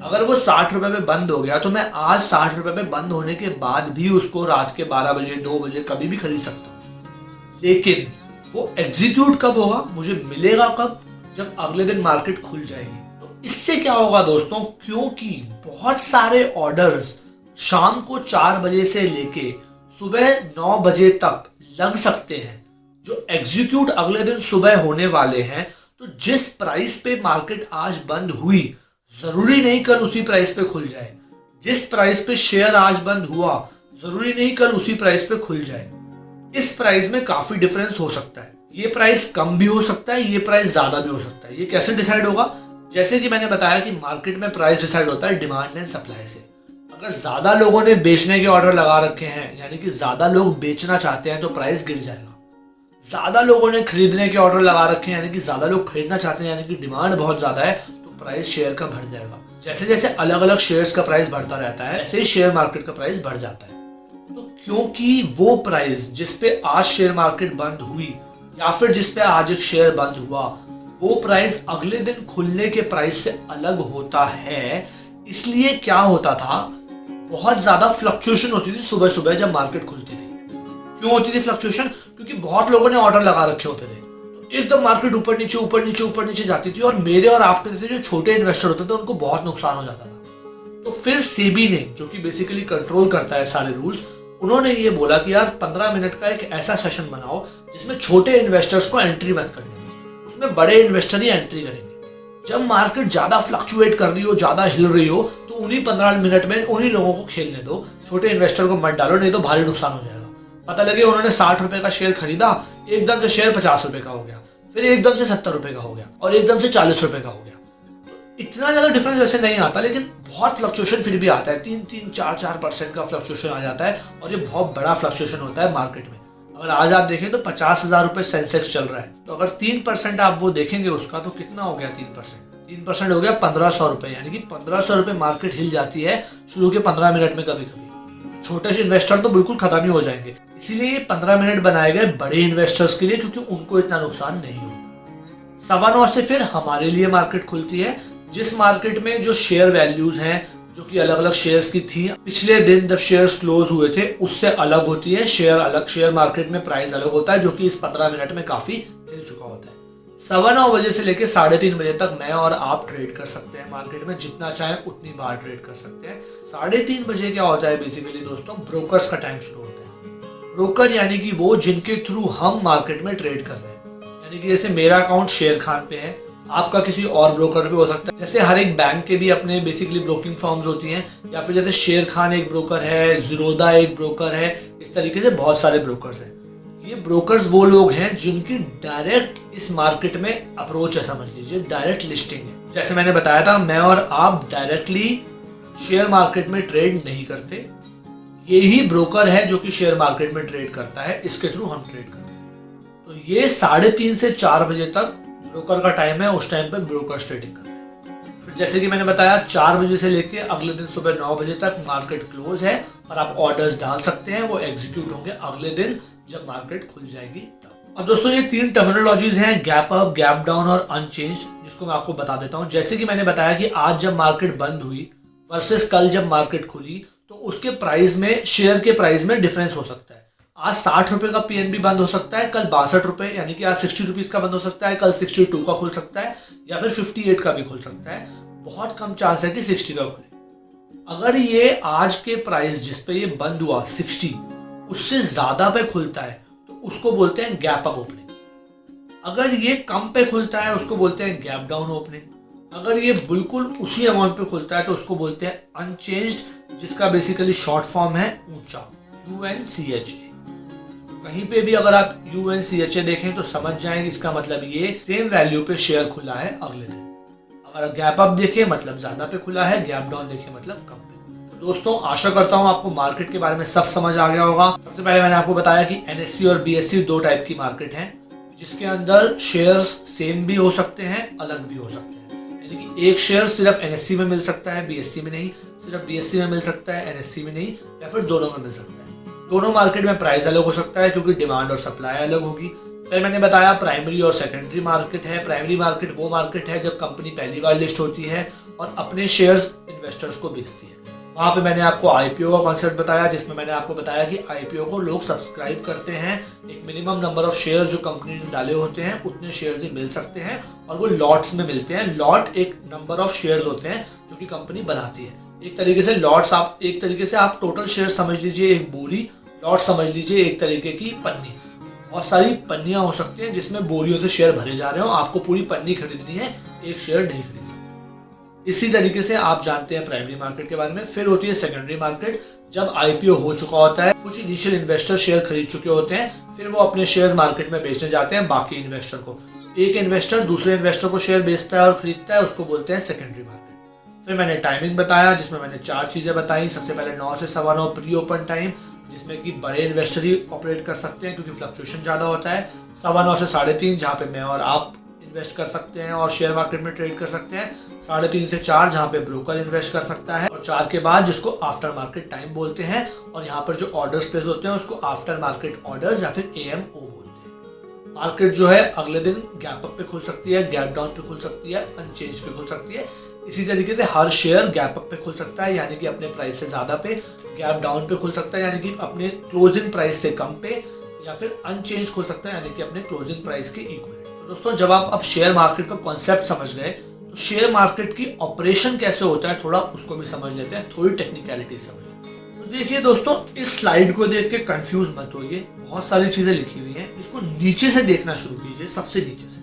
अगर वो 60 रुपए पे बंद हो गया तो मैं आज 60 रुपए पे बंद होने के बाद भी उसको रात के 12 बजे 2 बजे कभी भी खरीद सकता हूँ। लेकिन वो एग्जीक्यूट कब होगा, मुझे मिलेगा कब, जब अगले दिन मार्केट खुल जाएगी। तो इससे क्या होगा दोस्तों, क्योंकि बहुत सारे ऑर्डर्स शाम को 4 बजे से लेके सुबह 9 बजे तक लग सकते हैं, जो एग्जीक्यूट अगले दिन सुबह होने वाले हैं। तो जिस प्राइस पे मार्केट आज बंद हुई, जरूरी नहीं कल उसी प्राइस पे खुल जाए। जिस प्राइस पे शेयर आज बंद हुआ, जरूरी नहीं कल उसी प्राइस पे खुल जाए। इस प्राइस में काफी डिफरेंस हो सकता है। ये प्राइस कम भी हो सकता है, ये प्राइस ज्यादा भी हो सकता है। ये कैसे डिसाइड होगा, जैसे कि मैंने बताया कि मार्केट में प्राइस डिसाइड होता है डिमांड एंड सप्लाई से। अगर ज्यादा लोगों ने बेचने के ऑर्डर लगा रखे हैं, यानी कि ज्यादा लोग बेचना चाहते हैं, तो प्राइस गिर जाएगा। ज्यादा लोगों ने खरीदने के ऑर्डर लगा रखे हैं, यानी कि ज्यादा लोग खरीदना चाहते हैं, यानी कि डिमांड बहुत ज्यादा है, तो प्राइस शेयर का बढ़ जाएगा। जैसे जैसे अलग अलग शेयर्स का प्राइस बढ़ता रहता है, ऐसे ही शेयर मार्केट का प्राइस बढ़ जाता है। तो क्योंकि वो प्राइस जिस पे आज शेयर मार्केट बंद हुई या फिर जिस पे आज एक शेयर बंद हुआ, वो प्राइस अगले दिन खुलने के प्राइस से अलग होता है। इसलिए क्या होता था, बहुत ज्यादा फ्लक्चुएशन होती थी सुबह सुबह जब मार्केट खुलती थी। क्यों होती थी फ्लक्चुएशन, क्योंकि बहुत लोगों ने ऑर्डर लगा रखे होते थे। तो एकदम मार्केट ऊपर नीचे ऊपर नीचे ऊपर नीचे जाती थी और मेरे और आपके जैसे जो छोटे इन्वेस्टर होते थे उनको बहुत नुकसान हो जाता था। तो फिर सेबी ने, जो कि बेसिकली कंट्रोल करता है सारे रूल्स, उन्होंने ये बोला कि यार 15 मिनट का एक ऐसा सेशन बनाओ जिसमें छोटे इन्वेस्टर्स को एंट्री मत करनी, उसमें बड़े इन्वेस्टर ही एंट्री करेंगे। जब मार्केट ज्यादा फ्लक्चुएट कर रही हो, ज्यादा हिल रही हो, तो उन्हीं 15 मिनट में उन्हीं लोगों को खेलने दो, छोटे इन्वेस्टर को मत डालो, नहीं तो भारी नुकसान हो जाएगा। पता लगे उन्होंने 60 रुपए का शेयर खरीदा, एकदम से शेयर 50 रुपए का हो गया, फिर एकदम से 70 रुपए का हो गया और एकदम से 40 रुपए का हो गया। इतना ज्यादा डिफरेंस वैसे नहीं आता, लेकिन बहुत फ्लक्चुएशन फिर भी आता है, 3-4% का फ्लक्चुएशन आ जाता है और ये बहुत बड़ा फ्लक्चुएशन होता है मार्केट में। अगर आज आप देखें तो 50,000 रुपए सेंसेक्स चल रहा है, तो अगर 3% आप वो देखेंगे उसका, तो कितना हो गया 3% हो गया 1500 रुपए, यानी कि 1500 रुपए मार्केट हिल जाती है शुरू के 15 मिनट में। कभी कभी छोटे से इन्वेस्टर तो बिल्कुल खत्म ही हो जाएंगे। इसीलिए 15 मिनट बनाए गए बड़े इन्वेस्टर्स के लिए, क्योंकि उनको इतना नुकसान नहीं होता। 9:15 से फिर हमारे लिए मार्केट खुलती है, जिस मार्केट में जो शेयर वैल्यूज हैं, जो कि अलग अलग शेयर्स की थी, पिछले दिन जब शेयर्स क्लोज हुए थे उससे अलग होती है। शेयर मार्केट में प्राइस अलग होता है, जो कि इस 15 मिनट में काफी हिल चुका होता है। 9:15 बजे से लेकर 3:30 बजे तक मैं और आप ट्रेड कर सकते हैं मार्केट में, जितना चाहे उतनी बार ट्रेड कर सकते हैं। 3:30 बजे क्या होता है बेसिकली दोस्तों, ब्रोकर्स का टाइम शुरू होता है। ब्रोकर यानी कि वो जिनके थ्रू हम मार्केट में ट्रेड कर रहे हैं, यानी कि जैसे मेरा अकाउंट शेर खान पे है, आपका किसी और ब्रोकर पे हो सकता है। जैसे हर एक बैंक के भी अपने बेसिकली ब्रोकिंग फर्म्स होती हैं, या फिर जैसे शेर खान एक ब्रोकर है, ज़ीरोधा एक ब्रोकर है, इस तरीके से बहुत सारे ब्रोकर्स हैं। ये ब्रोकर्स वो लोग हैं जिनकी डायरेक्ट इस मार्केट में अप्रोच है, समझ लीजिए डायरेक्ट लिस्टिंग है। जैसे मैंने बताया था, मैं और आप डायरेक्टली शेयर मार्केट में ट्रेड नहीं करते, यही ब्रोकर है जो कि शेयर मार्केट में ट्रेड करता है, इसके थ्रू हम ट्रेड करते हैं। तो ये 3:30 से 4 बजे तक ब्रोकर का टाइम है, उस टाइम पे ब्रोकर ट्रेडिंग करते हैं। फिर जैसे कि मैंने बताया 4 बजे से लेके अगले दिन सुबह 9 बजे तक मार्केट क्लोज है, और आप ऑर्डर्स डाल सकते हैं, वो एग्जीक्यूट होंगे अगले दिन जब मार्केट खुल जाएगी तब। अब दोस्तों ये 3 टर्मिनोलॉजीज हैं, गैप अप, गैप डाउन और अनचेंज्ड, जिसको मैं आपको बता देता हूँ। जैसे कि मैंने बताया कि आज जब मार्केट बंद हुई वर्सेस कल जब मार्केट खुली, तो उसके प्राइस में, शेयर के प्राइस में डिफरेंस हो सकता है। आज 60 रुपए का पीएनबी बंद हो सकता है, कल 62 रुपए, यानी कि आज 60 रुपीज का बंद हो सकता है, कल 62 का खुल सकता है, या फिर 58 का भी खुल सकता है। बहुत कम चांस है कि 60 का खुले। अगर ये आज के प्राइस जिस पे ये बंद हुआ 60, उससे ज्यादा पे खुलता है तो उसको बोलते हैं गैप अप ओपनिंग। अगर ये कम पे खुलता है उसको बोलते हैं गैप डाउन ओपनिंग। अगर ये बिल्कुल उसी अमाउंट पे खुलता है तो उसको बोलते हैं अनचेंज्ड, जिसका बेसिकली शॉर्ट फॉर्म है ऊंचा, UNCHA। कहीं पे भी अगर आप UNCHA देखें तो समझ जाएंगे इसका मतलब ये सेम वैल्यू पे शेयर खुला है अगले दिन। अगर गैप अप देखें मतलब ज्यादा पे खुला है, गैप डाउन देखें मतलब कम पे। तो दोस्तों आशा करता हूँ आपको मार्केट के बारे में सब समझ आ गया होगा। सबसे पहले मैंने आपको बताया कि NSE और BSE 2 टाइप की मार्केट है, जिसके अंदर शेयर्स सेम भी हो सकते हैं, अलग भी हो सकते हैं। यानी कि एक शेयर सिर्फ NSE में मिल सकता है, BSE में नहीं, सिर्फ BSE में मिल सकता है, NSE में नहीं, या फिर दोनों में मिल सकता है। दोनों मार्केट में प्राइस अलग हो सकता है, क्योंकि डिमांड और सप्लाई अलग होगी। फिर मैंने बताया प्राइमरी और सेकेंडरी मार्केट है। प्राइमरी मार्केट वो मार्केट है जब कंपनी पहली बार लिस्ट होती है और अपने शेयर्स इन्वेस्टर्स को बेचती है। वहाँ पे मैंने आपको IPO का कॉन्सेप्ट बताया, जिसमें मैंने आपको बताया कि IPO को लोग सब्सक्राइब करते हैं, एक मिनिमम नंबर ऑफ शेयर जो कंपनी ने डाले होते हैं उतने शेयर्स ही मिल सकते हैं, और वो लॉट्स में मिलते हैं। लॉट एक नंबर ऑफ शेयर्स होते हैं जो कि कंपनी बनाती है। एक तरीके से लॉट्स, आप एक तरीके से आप टोटल शेयर समझ लीजिए एक बोरी, लॉट समझ लीजिए एक तरीके की पन्नी। बहुत सारी पन्नियां हो सकती हैं जिसमें बोरियों से शेयर भरे जा रहे हो, आपको पूरी पन्नी खरीदनी है, एक शेयर नहीं खरीद सकते। इसी तरीके से आप जानते हैं प्राइमरी मार्केट के बारे में। फिर होती है सेकेंडरी मार्केट, जब IPO हो चुका होता है, कुछ इनिशियल इन्वेस्टर शेयर खरीद चुके होते हैं, फिर वो अपने शेयर्स मार्केट में बेचने जाते हैं बाकी इन्वेस्टर को। एक इन्वेस्टर दूसरे इन्वेस्टर को शेयर बेचता है और खरीदता है, उसको बोलते हैं सेकेंडरी मार्केट। फिर मैंने टाइमिंग बताया, जिसमें मैंने 4 चीजें बताई। सबसे पहले 9 से 9:15 प्री ओपन टाइम, जिसमें कि बड़े इन्वेस्टर ही ऑपरेट कर सकते हैं क्योंकि फ्लक्चुएशन ज़्यादा होता है। 9:15 से 3:30 जहाँ पे मैं और आप इन्वेस्ट कर सकते हैं और शेयर मार्केट में ट्रेड कर सकते हैं। 3:30 से 4 जहाँ पे ब्रोकर इन्वेस्ट कर सकता है, और 4 के बाद जिसको आफ्टर मार्केट टाइम बोलते हैं, और यहाँ पर जो ऑर्डर्स प्लेस होते हैं उसको आफ्टर मार्केट ऑर्डर्स या फिर AMO बोलते हैं। मार्केट जो है अगले दिन गैप अप पे खुल सकती है, गैप डाउन पे खुल सकती है, अनचेंज पे खुल सकती है। इसी तरीके से हर शेयर गैप अप पे खुल सकता है, यानी कि अपने प्राइस से ज्यादा पे, गैप डाउन पे खुल सकता है यानी कि अपने क्लोजिंग प्राइस से कम पे, या फिर अनचेंज खुल सकता है यानी कि अपने क्लोजिंग प्राइस के इक्वल। तो दोस्तों जब आप अब शेयर मार्केट का कॉन्सेप्ट समझ गए, तो शेयर मार्केट की ऑपरेशन कैसे होता है थोड़ा उसको भी समझ लेते हैं, थोड़ी टेक्निकलिटी समझ। तो देखिए दोस्तों, इस स्लाइड को देख के कंफ्यूज मत होइए, बहुत सारी चीजें लिखी हुई हैं। इसको नीचे से देखना शुरू कीजिए, सबसे नीचे से।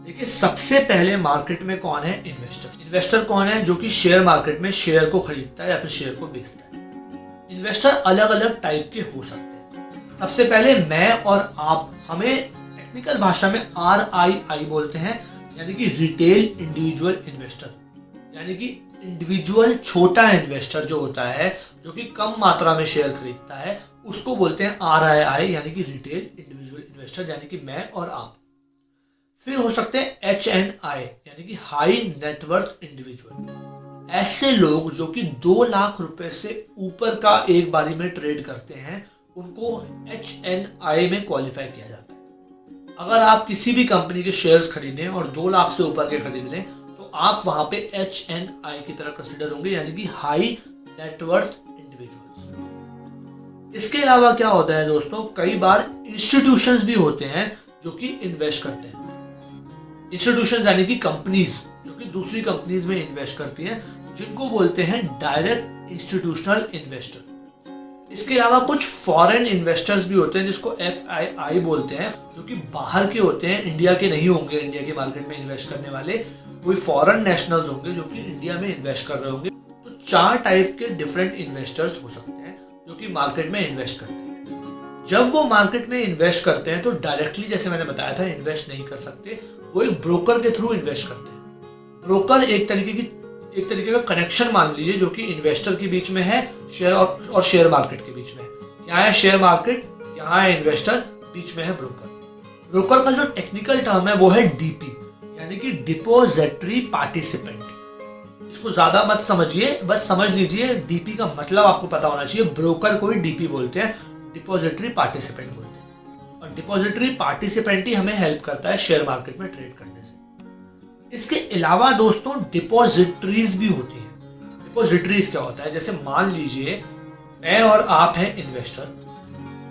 देखिए, सबसे पहले मार्केट में कौन है? इन्वेस्टर। इन्वेस्टर कौन है? जो कि शेयर मार्केट में शेयर को खरीदता है या फिर शेयर को बेचता है। इन्वेस्टर अलग अलग टाइप के हो सकते हैं। सबसे पहले मैं और आप, हमें टेक्निकल भाषा में RII बोलते हैं, यानी कि रिटेल इंडिविजुअल इन्वेस्टर, यानी कि इंडिविजुअल छोटा इन्वेस्टर जो होता है, जो कि कम मात्रा में शेयर खरीदता है, उसको बोलते हैं RII, यानी कि रिटेल इंडिविजुअल इन्वेस्टर, यानी कि मैं और आप। फिर हो सकते हैं HNI, यानी कि हाई नेटवर्थ इंडिविजुअल। ऐसे लोग जो कि 2 लाख रुपए से ऊपर का एक बारी में ट्रेड करते हैं, उनको HNI में क्वालिफाई किया जाता है। अगर आप किसी भी कंपनी के शेयर्स खरीदें और 2 लाख से ऊपर के खरीद लें, तो आप वहां पे HNI की तरह कंसिडर होंगे, यानी कि हाई नेटवर्थ इंडिविजुअल्स। इसके अलावा क्या होता है दोस्तों, कई बार इंस्टीट्यूशंस भी होते हैं जो कि इन्वेस्ट करते हैं। इंस्टीट्यूशंस यानी कि कंपनीज जो कि दूसरी कंपनीज में इन्वेस्ट करती हैं, जिनको बोलते हैं डायरेक्ट इंस्टीट्यूशनल इन्वेस्टर। इसके अलावा कुछ फॉरेन इन्वेस्टर्स भी होते हैं, जिसको FII बोलते हैं, जो कि बाहर के होते हैं, इंडिया के नहीं होंगे। इंडिया के मार्केट में इन्वेस्ट करने वाले कोई फॉरेन नेशनल्स होंगे जो कि इंडिया में इन्वेस्ट कर रहे होंगे। तो 4 टाइप के डिफरेंट इन्वेस्टर्स हो सकते हैं जो कि मार्केट में इन्वेस्ट करते हैं। जब वो मार्केट में इन्वेस्ट करते हैं तो डायरेक्टली, जैसे मैंने बताया था, इन्वेस्ट नहीं कर सकते, वो एक ब्रोकर के थ्रू इन्वेस्ट करते हैं। ब्रोकर एक तरीके का कनेक्शन मान लीजिए, जो कि इन्वेस्टर के बीच में है, शेयर और शेयर मार्केट के बीच में। यहाँ है शेयर मार्केट, यहाँ है इन्वेस्टर, बीच में है ब्रोकर। ब्रोकर का जो टेक्निकल टर्म है वो है DP, यानी कि डिपोजिटरी पार्टिसिपेंट। इसको ज्यादा मत समझिए, बस समझ लीजिए DP का मतलब आपको पता होना चाहिए। ब्रोकर को ही DP बोलते हैं, डिपोजिटरी पार्टिसिपेंट बोलते हैं। और डिपोजिटरी पार्टिसिपेंट ही हमें हेल्प करता है शेयर मार्केट में ट्रेड करने से। इसके अलावा दोस्तों डिपोजिटरीज भी होती हैं। डिपोजिटरीज क्या होता है? जैसे मान लीजिए मैं और आप हैं इन्वेस्टर,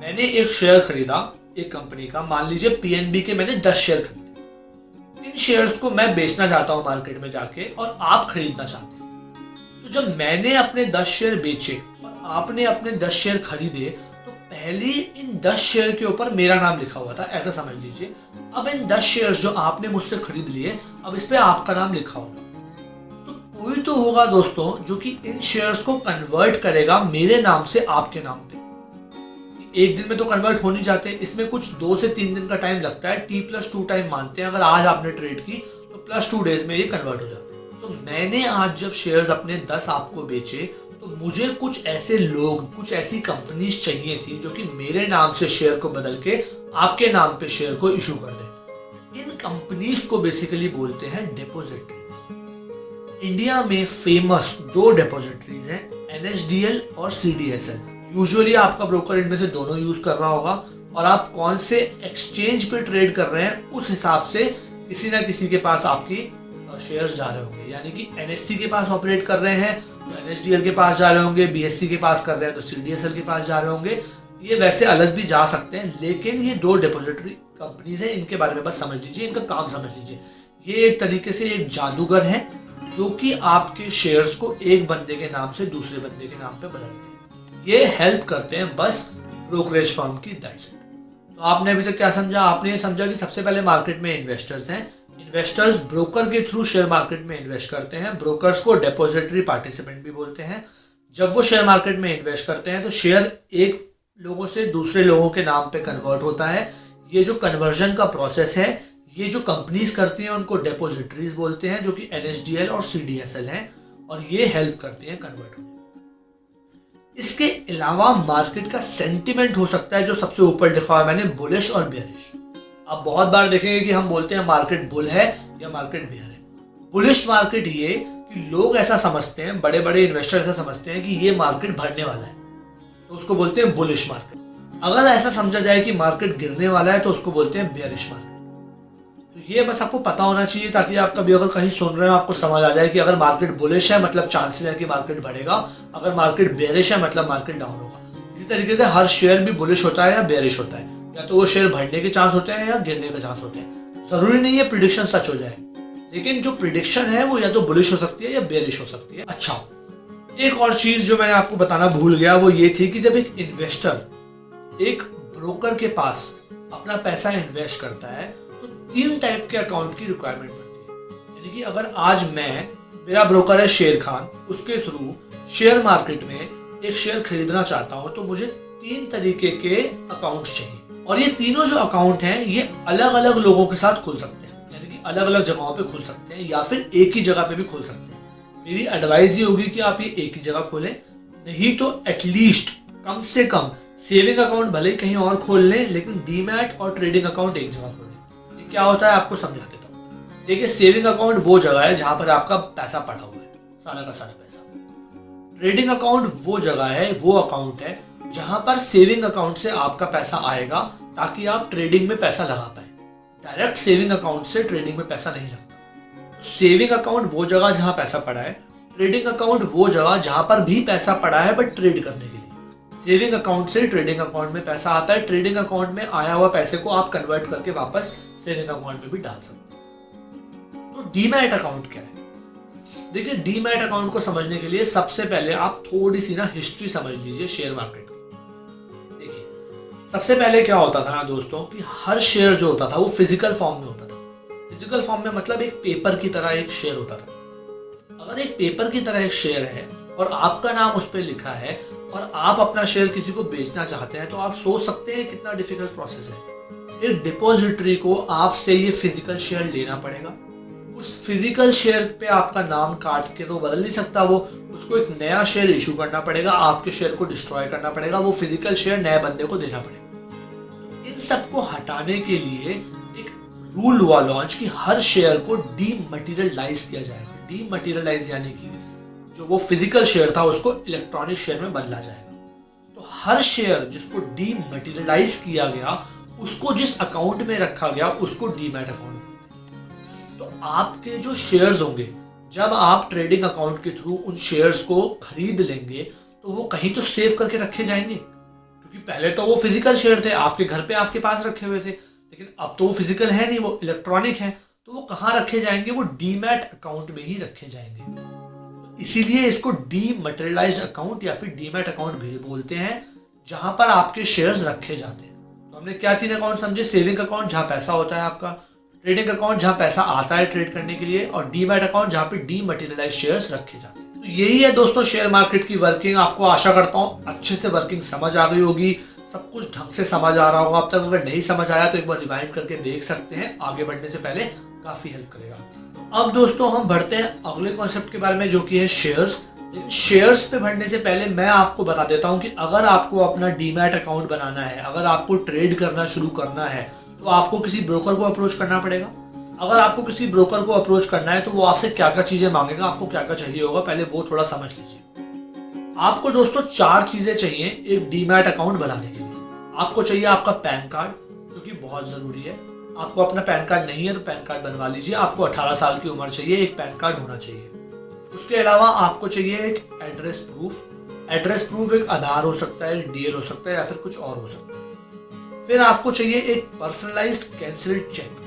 मैंने एक शेयर खरीदा एक कंपनी का, मान लीजिए PNB के मैंने 10 शेयर खरीदे। इन शेयर्स को मैं बेचना चाहता हूं मार्केट में जाके, और आप खरीदना चाहते हैं। तो जब मैंने अपने 10 शेयर बेचे और आपने अपने 10 शेयर खरीदे, पहले इन 10 शेयर के ऊपर मेरा नाम लिखा हुआ था, ऐसा समझ लीजिए। अब इन 10 शेयर जो आपने मुझसे खरीद लिए, अब इस पे आपका नाम लिखा होगा। तो कोई तो होगा दोस्तों जो कि इन शेयर्स को कन्वर्ट करेगा मेरे नाम से आपके नाम पे। एक दिन में तो कन्वर्ट हो नहीं जाते, इसमें कुछ 2 से 3 दिन का टाइम लगता है। T+2 टाइम मानते हैं। अगर आज आपने ट्रेड की तो +2 डेज में ये कन्वर्ट हो जाता है। तो मैंने आज जब शेयर्स अपने 10 आपको बेचे, तो मुझे कुछ ऐसे लोग, कुछ ऐसी कंपनीज चाहिए थी जो कि मेरे नाम से शेयर को बदल के आपके नाम पे शेयर को इशू कर दे। इन कंपनीज को बेसिकली बोलते हैं डिपोजिटरीज। इंडिया में फेमस 2 डिपोजिटरीज हैं, NSDL और CDSL। यूजुअली आपका ब्रोकर इनमें से दोनों यूज कर रहा होगा, और आप कौन से एक्सचेंज पे ट्रेड कर रहे हैं उस हिसाब से किसी ना किसी के पास आपकी शेयर्स जा रहे होंगे। यानी कि NSE के पास ऑपरेट कर रहे हैं तो NSDL के पास जा रहे होंगे, BSE के पास कर रहे हैं तो CDSL के पास जा रहे होंगे। ये वैसे अलग भी जा सकते हैं, लेकिन ये 2 डिपोजिटरी कंपनीज हैं, इनके बारे में बस समझ लीजिए, इनका काम समझ लीजिए। ये एक तरीके से एक जादूगर है जो कि आपके शेयर्स को एक बंदे के नाम से दूसरे बंदे के नाम पे बदलते हैं। ये हेल्प करते हैं बस ब्रोकरेज फर्म की, दैट्स इट। तो आपने अभी तक क्या समझा? आपने ये समझा कि सबसे पहले मार्केट में इन्वेस्टर्स हैं। इन्वेस्टर्स ब्रोकर के थ्रू शेयर मार्केट में इन्वेस्ट करते हैं। ब्रोकर्स को डिपोजिटरी पार्टिसिपेंट भी बोलते हैं। जब वो शेयर मार्केट में इन्वेस्ट करते हैं तो शेयर एक लोगों से दूसरे लोगों के नाम पे कन्वर्ट होता है। ये जो कन्वर्जन का प्रोसेस है, ये जो कंपनीज करती हैं उनको डिपोजिटरीज बोलते हैं, जो कि NSDL और CDSL हैं, और ये हेल्प करती हैं कन्वर्ट होने। इसके अलावा मार्केट का सेंटिमेंट हो सकता है, जो सबसे ऊपर लिखा हुआ है मैंने, बुलिश और बेयरिश। आप बहुत बार देखेंगे कि हम बोलते हैं मार्केट बुल है या मार्केट बेयर है। बुलिश मार्केट ये कि लोग ऐसा समझते हैं, बड़े बड़े इन्वेस्टर ऐसा समझते हैं कि ये मार्केट बढ़ने वाला है, तो उसको बोलते हैं बुलिश मार्केट। अगर ऐसा समझा जाए कि मार्केट गिरने वाला है तो उसको बोलते हैं बेयरिश मार्केट। तो ये बस आपको पता होना चाहिए, ताकि आप कभी अगर कहीं सुन रहे हो आपको समझ आ जाए कि अगर मार्केट बुलिश है मतलब चांसेस है कि मार्केट बढ़ेगा, अगर मार्केट बेयरिश है मतलब मार्केट डाउन होगा। इसी तरीके से हर शेयर भी बुलिश होता है या बेयरिश होता है, या तो वो शेयर बढ़ने के चांस होते हैं या गिरने के चांस होते हैं। जरूरी नहीं है प्रिडिक्शन सच हो जाए, लेकिन जो प्रिडिक्शन है वो या तो बुलिश हो सकती है या बेयरिश हो सकती है। अच्छा, एक और चीज जो मैंने आपको बताना भूल गया वो ये थी कि जब एक इन्वेस्टर एक ब्रोकर के पास अपना पैसा इन्वेस्ट करता है तो 3 टाइप के अकाउंट की रिक्वायरमेंट पड़ती है। यानी कि अगर आज मेरा ब्रोकर है शेर खान, उसके थ्रू शेयर मार्केट में एक शेयर खरीदना चाहता हूँ, तो मुझे 3 तरीके के अकाउंट्स चाहिए। और ये तीनों जो अकाउंट हैं ये अलग अलग लोगों के साथ खुल सकते हैं, यानी कि अलग अलग जगहों पे खुल सकते हैं या फिर एक ही जगह पे भी खुल सकते हैं। मेरी एडवाइस ये होगी कि आप ये एक ही जगह खोलें, नहीं तो एटलीस्ट कम से कम सेविंग अकाउंट भले ही कहीं और खोल लें, लेकिन डीमैट और ट्रेडिंग अकाउंट एक जगह खोलें। ये क्या होता है आपको समझा देता हूँ। देखिए, सेविंग अकाउंट वो जगह है जहां पर आपका पैसा पड़ा हुआ है, सारा का सारा पैसा। ट्रेडिंग अकाउंट वो जगह है, वो अकाउंट है जहां पर सेविंग अकाउंट से आपका पैसा आएगा ताकि आप ट्रेडिंग में पैसा लगा पाए। डायरेक्ट सेविंग अकाउंट से ट्रेडिंग में पैसा नहीं लगता। तो सेविंग अकाउंट वो जगह जहां पैसा पड़ा है, ट्रेडिंग अकाउंट वो जगह जहां पर भी पैसा पड़ा है बट ट्रेड करने के लिए। सेविंग अकाउंट से ट्रेडिंग अकाउंट में पैसा आता है, ट्रेडिंग अकाउंट में आया हुआ पैसे को आप कन्वर्ट करके वापस सेविंग अकाउंट में भी डाल सकते हैं। तो डीमैट अकाउंट क्या है? देखिए, डीमैट अकाउंट को समझने के लिए सबसे पहले आप थोड़ी सी हिस्ट्री समझ लीजिए शेयर मार्केट की। देखिए, सबसे पहले क्या होता था ना दोस्तों, कि हर शेयर जो होता था वो फिजिकल फॉर्म में होता था। फिजिकल फॉर्म में मतलब एक पेपर की तरह एक शेयर होता था। अगर एक पेपर की तरह एक शेयर है और आपका नाम उस पर लिखा है और आप अपना शेयर किसी को बेचना चाहते हैं, तो आप सोच सकते हैं कितना डिफिकल्ट प्रोसेस है। एक डिपॉजिटरी को आपसे ये फिजिकल शेयर लेना पड़ेगा। उस फिजिकल शेयर पे आपका नाम काट के तो बदल नहीं सकता वो, उसको एक नया शेयर इशू करना पड़ेगा, आपके शेयर को डिस्ट्रॉय करना पड़ेगा, वो फिजिकल शेयर नए बंदे को देना पड़ेगा। इन सबको हटाने के लिए एक रूल हुआ लॉन्च कि हर शेयर को डीमटेरियलाइज किया जाएगा। डीमटेरियलाइज यानी कि जो वो फिजिकल शेयर था उसको इलेक्ट्रॉनिक शेयर में बदला जाएगा। तो हर शेयर जिसको डीमटेरियलाइज किया गया, उसको जिस अकाउंट में रखा गया, उसको डीमैट अकाउंट। तो आपके जो शेयर्स होंगे, जब आप ट्रेडिंग अकाउंट के थ्रू उन शेयर्स को खरीद लेंगे, तो वो कहीं तो सेव करके रखे जाएंगे, क्योंकि पहले तो वो फिजिकल शेयर थे, आपके घर पे आपके पास रखे हुए थे, लेकिन अब तो वो फिजिकल है नहीं, वो इलेक्ट्रॉनिक है। तो वो कहाँ रखे जाएंगे? वो डीमैट अकाउंट में ही रखे जाएंगे। तो इसीलिए इसको डीमटेरियलाइज्ड अकाउंट या फिर डीमैट अकाउंट भी बोलते हैं, जहां पर आपके शेयर्स रखे जाते हैं। तो हमने क्या 3 अकाउंट समझे? सेविंग अकाउंट जहां पैसा होता है आपका, ट्रेडिंग अकाउंट जहां पैसा आता है ट्रेड करने के लिए, और डीमैट अकाउंट जहां पे डीमटेरियलाइज्ड शेयर्स रखे जाते हैं। तो यही है दोस्तों शेयर मार्केट की वर्किंग। आपको आशा करता हूँ अच्छे से वर्किंग समझ आ गई होगी, सब कुछ ढंग से समझ आ रहा होगा अब तक। अगर नहीं समझ आया तो एक बार रिवाइंड करके देख सकते हैं, आगे बढ़ने से पहले काफी हेल्प करेगा। अब दोस्तों हम बढ़ते हैं अगले कॉन्सेप्ट के बारे में, जो कि है शेयर्स। शेयर्स पे बढ़ने से पहले मैं आपको बता देता हूं कि अगर आपको अपना डीमैट अकाउंट बनाना है, अगर आपको ट्रेड करना शुरू करना है, तो आपको किसी ब्रोकर को अप्रोच करना पड़ेगा। अगर आपको किसी ब्रोकर को अप्रोच करना है तो वो आपसे क्या क्या चीजें मांगेगा, आपको क्या क्या चाहिए होगा, पहले वो थोड़ा समझ लीजिए। आपको दोस्तों 4 चीजें चाहिए एक डीमैट अकाउंट बनाने के लिए। आपको चाहिए आपका पैन कार्ड, जो कि बहुत जरूरी है। आपको अपना पैन कार्ड नहीं है तो पैन कार्ड बनवा लीजिए। आपको 18 साल की उम्र चाहिए, एक पैन कार्ड होना चाहिए। उसके अलावा आपको चाहिए एक एड्रेस प्रूफ। एड्रेस प्रूफ एक आधार हो सकता है, एक डीएल हो सकता है, या फिर कुछ और हो सकता है। फिर आपको चाहिए एक पर्सनलाइज्ड कैंसिल्ड चेक।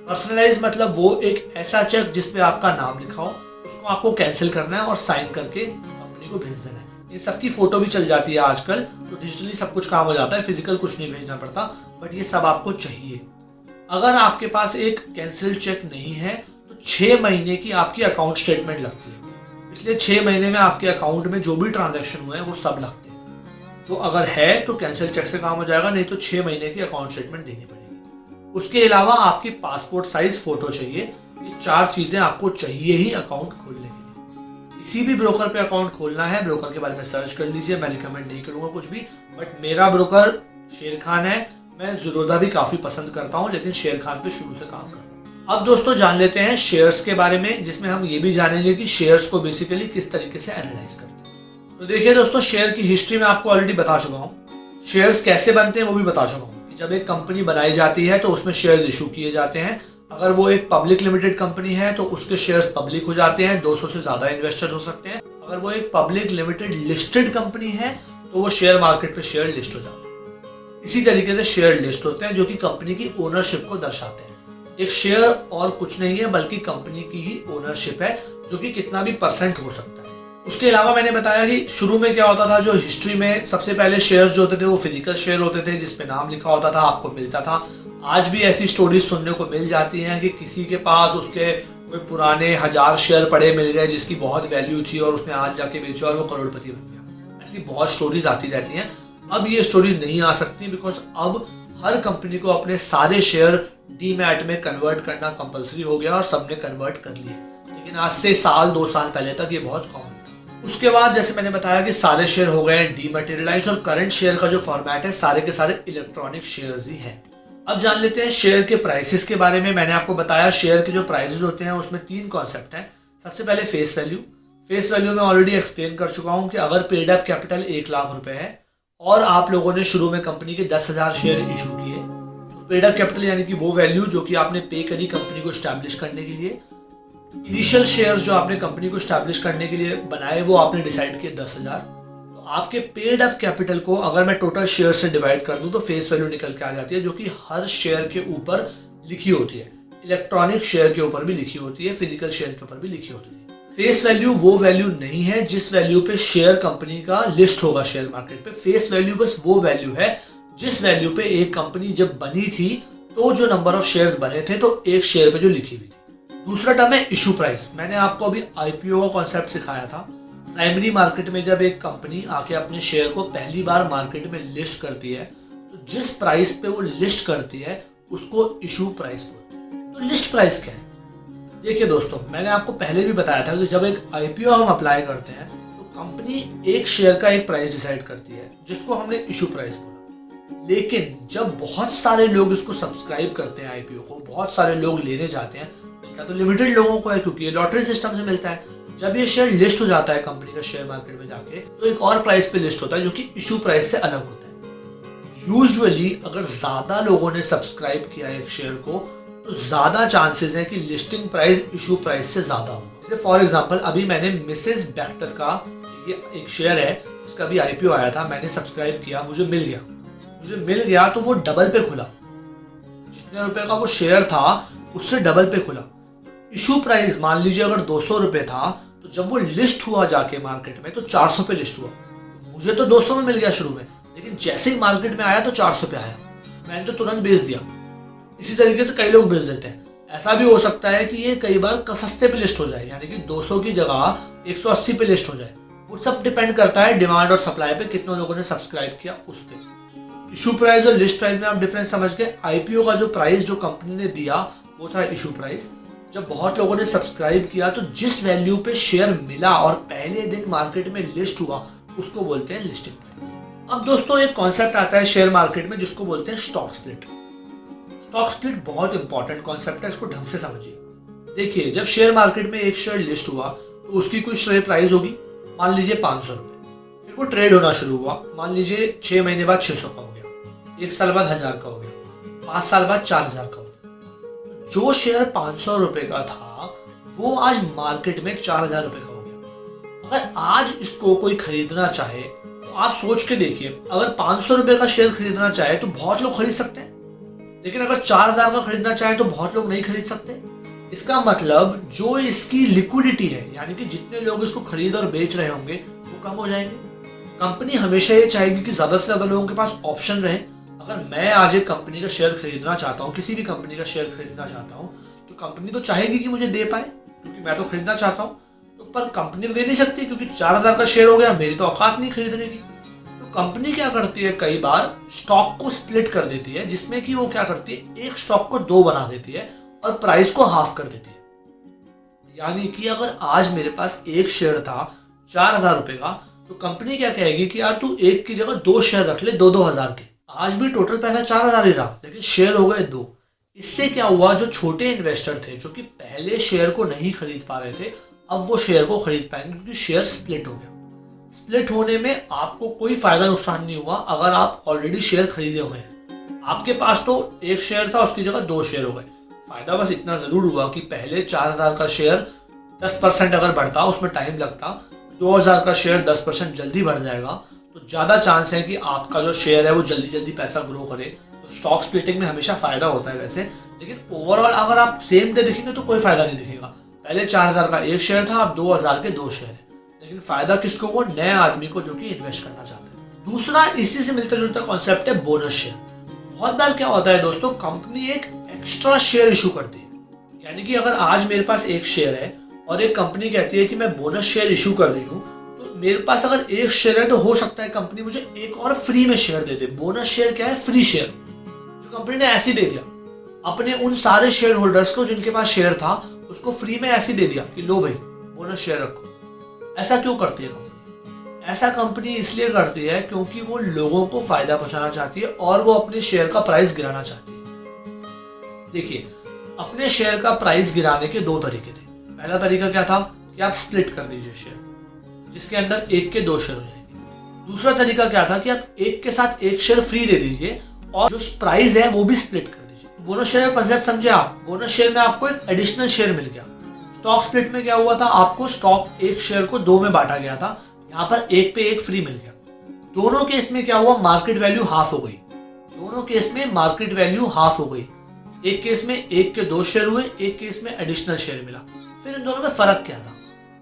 पर्सनलाइज मतलब वो एक ऐसा चेक जिसपे आपका नाम लिखा हो, उसको आपको कैंसिल करना है और साइन करके कंपनी को भेज देना है। इन सबकी फोटो भी चल जाती है आजकल, तो डिजिटली सब कुछ काम हो जाता है, फिजिकल कुछ नहीं भेजना पड़ता, बट ये सब आपको चाहिए। अगर आपके पास एक कैंसिल्ड चेक नहीं है तो 6 महीने की आपकी अकाउंट स्टेटमेंट लगती है। पिछले 6 महीने में आपके अकाउंट में जो भी ट्रांजैक्शन हुए हैं वो सब लगते हैं। तो अगर है तो कैंसिल चेक से काम हो जाएगा, नहीं तो 6 महीने की अकाउंट स्टेटमेंट देनी पड़ेगी। उसके अलावा आपकी पासपोर्ट साइज फोटो चाहिए। ये 4 चीजें आपको चाहिए ही अकाउंट खोलने के लिए। किसी भी ब्रोकर पे अकाउंट खोलना है, ब्रोकर के बारे में सर्च कर लीजिए, मैं रिकमेंड नहीं करूंगा कुछ भी, बट मेरा ब्रोकर शेर खान है। मैं ज़ीरोधा भी काफी पसंद करता हूँ, लेकिन शेर खान पे शुरू से काम कर रहा हूँ। अब दोस्तों जान लेते हैं शेयर्स के बारे में, जिसमें हम ये भी जानेंगे कि शेयर्स को बेसिकली किस तरीके से एनालाइज करते हैं। तो देखिए दोस्तों, शेयर की हिस्ट्री में आपको ऑलरेडी बता चुका हूँ। शेयर्स कैसे बनते हैं वो भी बता चुका हूँ। जब एक कंपनी बनाई जाती है तो उसमें शेयर्स इशू किए जाते हैं। अगर वो एक पब्लिक लिमिटेड कंपनी है तो उसके शेयर्स पब्लिक हो जाते हैं, 200 से ज्यादा इन्वेस्टर हो सकते हैं। अगर वो एक पब्लिक लिमिटेड लिस्टेड कंपनी है तो वो शेयर मार्केट पे शेयर लिस्ट हो जाते हैं। इसी तरीके से शेयर लिस्ट होते हैं, जो कि कंपनी की ओनरशिप को दर्शाते हैं। एक शेयर और कुछ नहीं है बल्कि कंपनी की ही ओनरशिप है, जो कि कितना भी % हो सकता है। उसके अलावा मैंने बताया कि शुरू में क्या होता था, जो हिस्ट्री में सबसे पहले शेयर्स जो होते थे वो फिजिकल शेयर होते थे, जिसपे नाम लिखा होता था, आपको मिलता था। आज भी ऐसी स्टोरीज सुनने को मिल जाती हैं कि किसी के पास उसके कोई पुराने 1000 शेयर पड़े मिल गए जिसकी बहुत वैल्यू थी और उसने आज जाके बेचा और वो करोड़पति बन गया। ऐसी बहुत स्टोरीज आती रहती हैं। अब ये स्टोरीज नहीं आ सकती बिकॉज अब हर कंपनी को अपने सारे शेयर डीमैट में कन्वर्ट करना कंपलसरी हो गया और सबने कन्वर्ट कर लिए। लेकिन आज से साल 2 साल पहले तक ये बहुत कॉमन था। उसके बाद जैसे मैंने बताया कि सारे शेयर हो गए डीमैटेरियलाइज और करंट शेयर का जो फॉर्मेट है सारे के सारे इलेक्ट्रॉनिक शेयर्स ही हैं। अब जान लेते हैं शेयर के प्राइसेस के बारे में। मैंने आपको बताया शेयर के जो प्राइसेस होते हैं उसमें 3 कॉन्सेप्ट हैं। सबसे पहले फेस वैल्यू। फेस वैल्यू में ऑलरेडी एक्सप्लेन कर चुका हूँ कि अगर पेड अप कैपिटल 1 लाख रुपए है और आप लोगों ने शुरू में कंपनी के 10,000 शेयर इशू किए तो पेड अप कैपिटल यानी कि वो वैल्यू जो कि आपने पे करी कंपनी को स्टैब्लिश करने के लिए। इनिशियल शेयर्स जो आपने कंपनी को स्टैब्लिश करने के लिए बनाए वो आपने डिसाइड किए 10,000। तो आपके पेड अप कैपिटल को अगर मैं टोटल शेयर से डिवाइड कर दूं तो फेस वैल्यू निकल के आ जाती है जो कि हर शेयर के ऊपर लिखी होती है। इलेक्ट्रॉनिक शेयर के ऊपर भी लिखी होती है, फिजिकल शेयर के ऊपर भी लिखी होती है। फेस वैल्यू वो वैल्यू नहीं है जिस वैल्यू पे शेयर कंपनी का लिस्ट होगा शेयर मार्केट पे। फेस वैल्यू बस वो वैल्यू है जिस वैल्यू पे एक कंपनी जब बनी थी तो जो नंबर ऑफ शेयर्स बने थे तो एक शेयर पे जो लिखी हुई थी। दूसरा टर्म है इशू प्राइस। मैंने आपको अभी आईपीओ का कॉन्सेप्ट सिखाया था। प्राइमरी मार्केट में जब एक कंपनी आके अपने शेयर को पहली बार मार्केट में लिस्ट करती है तो जिस प्राइस पे वो लिस्ट करती है उसको इशू प्राइस बोलते हैं। तो लिस्ट प्राइस क्या है? देखिए दोस्तों, मैंने आपको पहले भी बताया था कि जब एक आईपीओ हम अप्लाई करते हैं तो कंपनी एक शेयर का एक प्राइस डिसाइड करती है जिसको हमने इशू प्राइस बोला। लेकिन जब बहुत सारे लोग इसको सब्सक्राइब करते हैं आईपीओ को, बहुत सारे लोग लेने जाते हैं, तो लिमिटेड लोगों को है क्योंकि ये लॉटरी सिस्टम से मिलता है। जब ये शेयर लिस्ट हो जाता है कंपनी का शेयर मार्केट में जाके तो एक और प्राइस पे लिस्ट होता है जो कि इशू प्राइस से अलग होता है। यूजुअली अगर ज्यादा लोगों ने सब्सक्राइब किया एक शेयर को तो ज्यादा चांसेस है कि लिस्टिंग प्राइस इशू प्राइस से ज्यादा होगा। जैसे फॉर एग्जांपल अभी मैंने मिसेस बैक्टर का ये एक शेयर है जिसका भी आईपीओ आया था, मैंने सब्सक्राइब किया, मुझे मिल गया तो वो डबल पे खुला। जितने रुपए का वो शेयर था उससे डबल पे खुला। इशू प्राइस मान लीजिए अगर 200 रुपए था तो जब वो लिस्ट हुआ जाके मार्केट में तो 400 पे लिस्ट हुआ। मुझे तो 200 में मिल गया शुरू में, लेकिन जैसे ही मार्केट में आया तो 400 पे आया, मैंने तो तुरंत बेच दिया। इसी तरीके से कई लोग बेच देते हैं। ऐसा भी हो सकता है कि ये कई बार सस्ते पे लिस्ट हो जाए, यानी कि 200 की जगह 180 पे लिस्ट हो जाए। वो सब डिपेंड करता है डिमांड और सप्लाई पे, कितने लोगों ने सब्सक्राइब किया उस पर। इशू प्राइस और लिस्ट प्राइस में आप डिफरेंस समझ के, आईपीओ का जो प्राइस जो कंपनी ने दिया वो था इशू प्राइस। जब बहुत लोगों ने सब्सक्राइब किया तो जिस वैल्यू पे शेयर मिला और पहले दिन मार्केट में लिस्ट हुआ उसको बोलते हैं लिस्टिंग प्राइस। अब दोस्तों एक कॉन्सेप्ट आता है शेयर मार्केट में जिसको बोलते हैं स्टॉक स्प्लिट। स्टॉक स्प्लिट बहुत इंपॉर्टेंट कॉन्सेप्ट है, इसको ढंग से समझिए। देखिए, जब शेयर मार्केट में एक शेयर लिस्ट हुआ तो उसकी कोई शेयर प्राइस होगी, मान लीजिए 500 रुपए। फिर वो ट्रेड होना शुरू हुआ, मान लीजिए 6 महीने बाद 600 का हो गया, 1 साल बाद 1000 का हो गया, 5 साल बाद 4000 का हो गया। जो शेयर 500 रुपए का था वो आज मार्केट में 4000 रुपए का हो गया। अगर आज इसको कोई खरीदना चाहे तो आप सोच के देखिए, अगर 500 रुपए का शेयर खरीदना चाहे तो बहुत लोग खरीद सकते हैं, लेकिन अगर 4000 का खरीदना चाहे तो बहुत लोग नहीं खरीद सकते। इसका मतलब जो इसकी लिक्विडिटी है, यानी कि जितने लोग इसको खरीद और बेच रहे होंगे वो कम हो जाएंगे। कंपनी हमेशा ये चाहेगी कि ज्यादा से ज्यादा लोगों के पास ऑप्शन रहे। अगर मैं आज एक कंपनी का शेयर खरीदना चाहता हूँ, किसी भी कंपनी का शेयर खरीदना चाहता हूँ, तो कंपनी तो चाहेगी कि मुझे दे पाए क्योंकि मैं तो खरीदना चाहता हूँ, तो पर कंपनी दे नहीं सकती क्योंकि 4000 का शेयर हो गया, मेरी तो औकात नहीं खरीदने की। तो कंपनी क्या करती है, कई बार स्टॉक को स्प्लिट कर देती है, जिसमें कि वो क्या करती है, एक स्टॉक को 2 बना देती है और प्राइस को हाफ कर देती है। यानी कि अगर आज मेरे पास एक शेयर था 4000 रुपए का, तो कंपनी क्या कहेगी कि यार तू एक की जगह 2 शेयर रख ले 2-2000 के। आज भी टोटल पैसा 4000 ही रहा, लेकिन शेयर हो गए 2। इससे क्या हुआ, जो छोटे इन्वेस्टर थे जो कि पहले शेयर को नहीं खरीद पा रहे थे, अब वो शेयर को खरीद पाएंगे क्योंकि शेयर स्प्लिट हो गया। स्प्लिट होने में आपको कोई फायदा नुकसान नहीं हुआ अगर आप ऑलरेडी शेयर खरीदे हुए हैं। आपके पास तो एक शेयर था, उसकी जगह 2 शेयर हो गए। फायदा बस इतना जरूर हुआ कि पहले 4000 का शेयर 10% अगर बढ़ता, उसमें टाइम लगता, 2000 का शेयर 10% जल्दी बढ़ जाएगा, तो ज्यादा चांस है कि आपका जो शेयर है वो जल्दी जल्दी पैसा ग्रो करे। तो स्टॉक स्प्लिटिंग में हमेशा फायदा होता है वैसे, लेकिन ओवरऑल अगर आप सेम डे देखेंगे तो कोई फायदा नहीं दिखेगा। पहले 4000 का एक शेयर था, अब 2000 के 2 शेयर है, लेकिन फायदा किसको हुआ, नए आदमी को जो कि इन्वेस्ट करना चाहते हैं। दूसरा इसी से मिलता जुलता कॉन्सेप्ट है बोनस शेयर। बहुत बार क्या होता है दोस्तों, कंपनी एक एक्स्ट्रा शेयर इशू करती है। यानी कि अगर आज मेरे पास एक शेयर है और एक कंपनी कहती है कि मैं बोनस शेयर इशू कर रही हूँ, तो मेरे पास अगर एक शेयर है तो हो सकता है कंपनी मुझे एक और फ्री में शेयर दे दे। बोनस शेयर क्या है? फ्री शेयर, जो कंपनी ने ऐसे दे दिया अपने उन सारे शेयर होल्डर्स को जिनके पास शेयर था, उसको फ्री में ऐसे दे दिया कि लो भाई बोनस शेयर रखो। ऐसा क्यों करती है कंपनी? ऐसा कंपनी इसलिए करती है क्योंकि वो लोगों को फायदा पहुंचाना चाहती है और वो अपने शेयर का प्राइस गिराना चाहती है। देखिए, अपने शेयर का प्राइस गिराने के दो तरीके थे। पहला तरीका क्या था कि आप स्प्लिट कर दीजिए शेयर, जिसके अंदर एक के दो शेयर हो जाएंगे। दूसरा तरीका क्या था कि आप एक के साथ एक शेयर फ्री दे दीजिए और जो प्राइस है वो भी स्प्लिट कर दीजिए। बोनस शेयर का कंसेप्ट समझे आप? बोनस शेयर में आपको एक एडिशनल शेयर मिल गया। स्टॉक स्प्लिट में क्या हुआ था? आपको स्टॉक एक शेयर को दो में बांटा गया था, यहाँ पर एक पे एक फ्री मिल गया। दोनों केस में क्या हुआ? मार्केट वैल्यू हाफ हो गई। दोनों केस में मार्केट वैल्यू हाफ हो गई। एक केस में एक के दो शेयर हुए, एक केस में एडिशनल शेयर मिला। फिर इन दोनों में फर्क क्या था?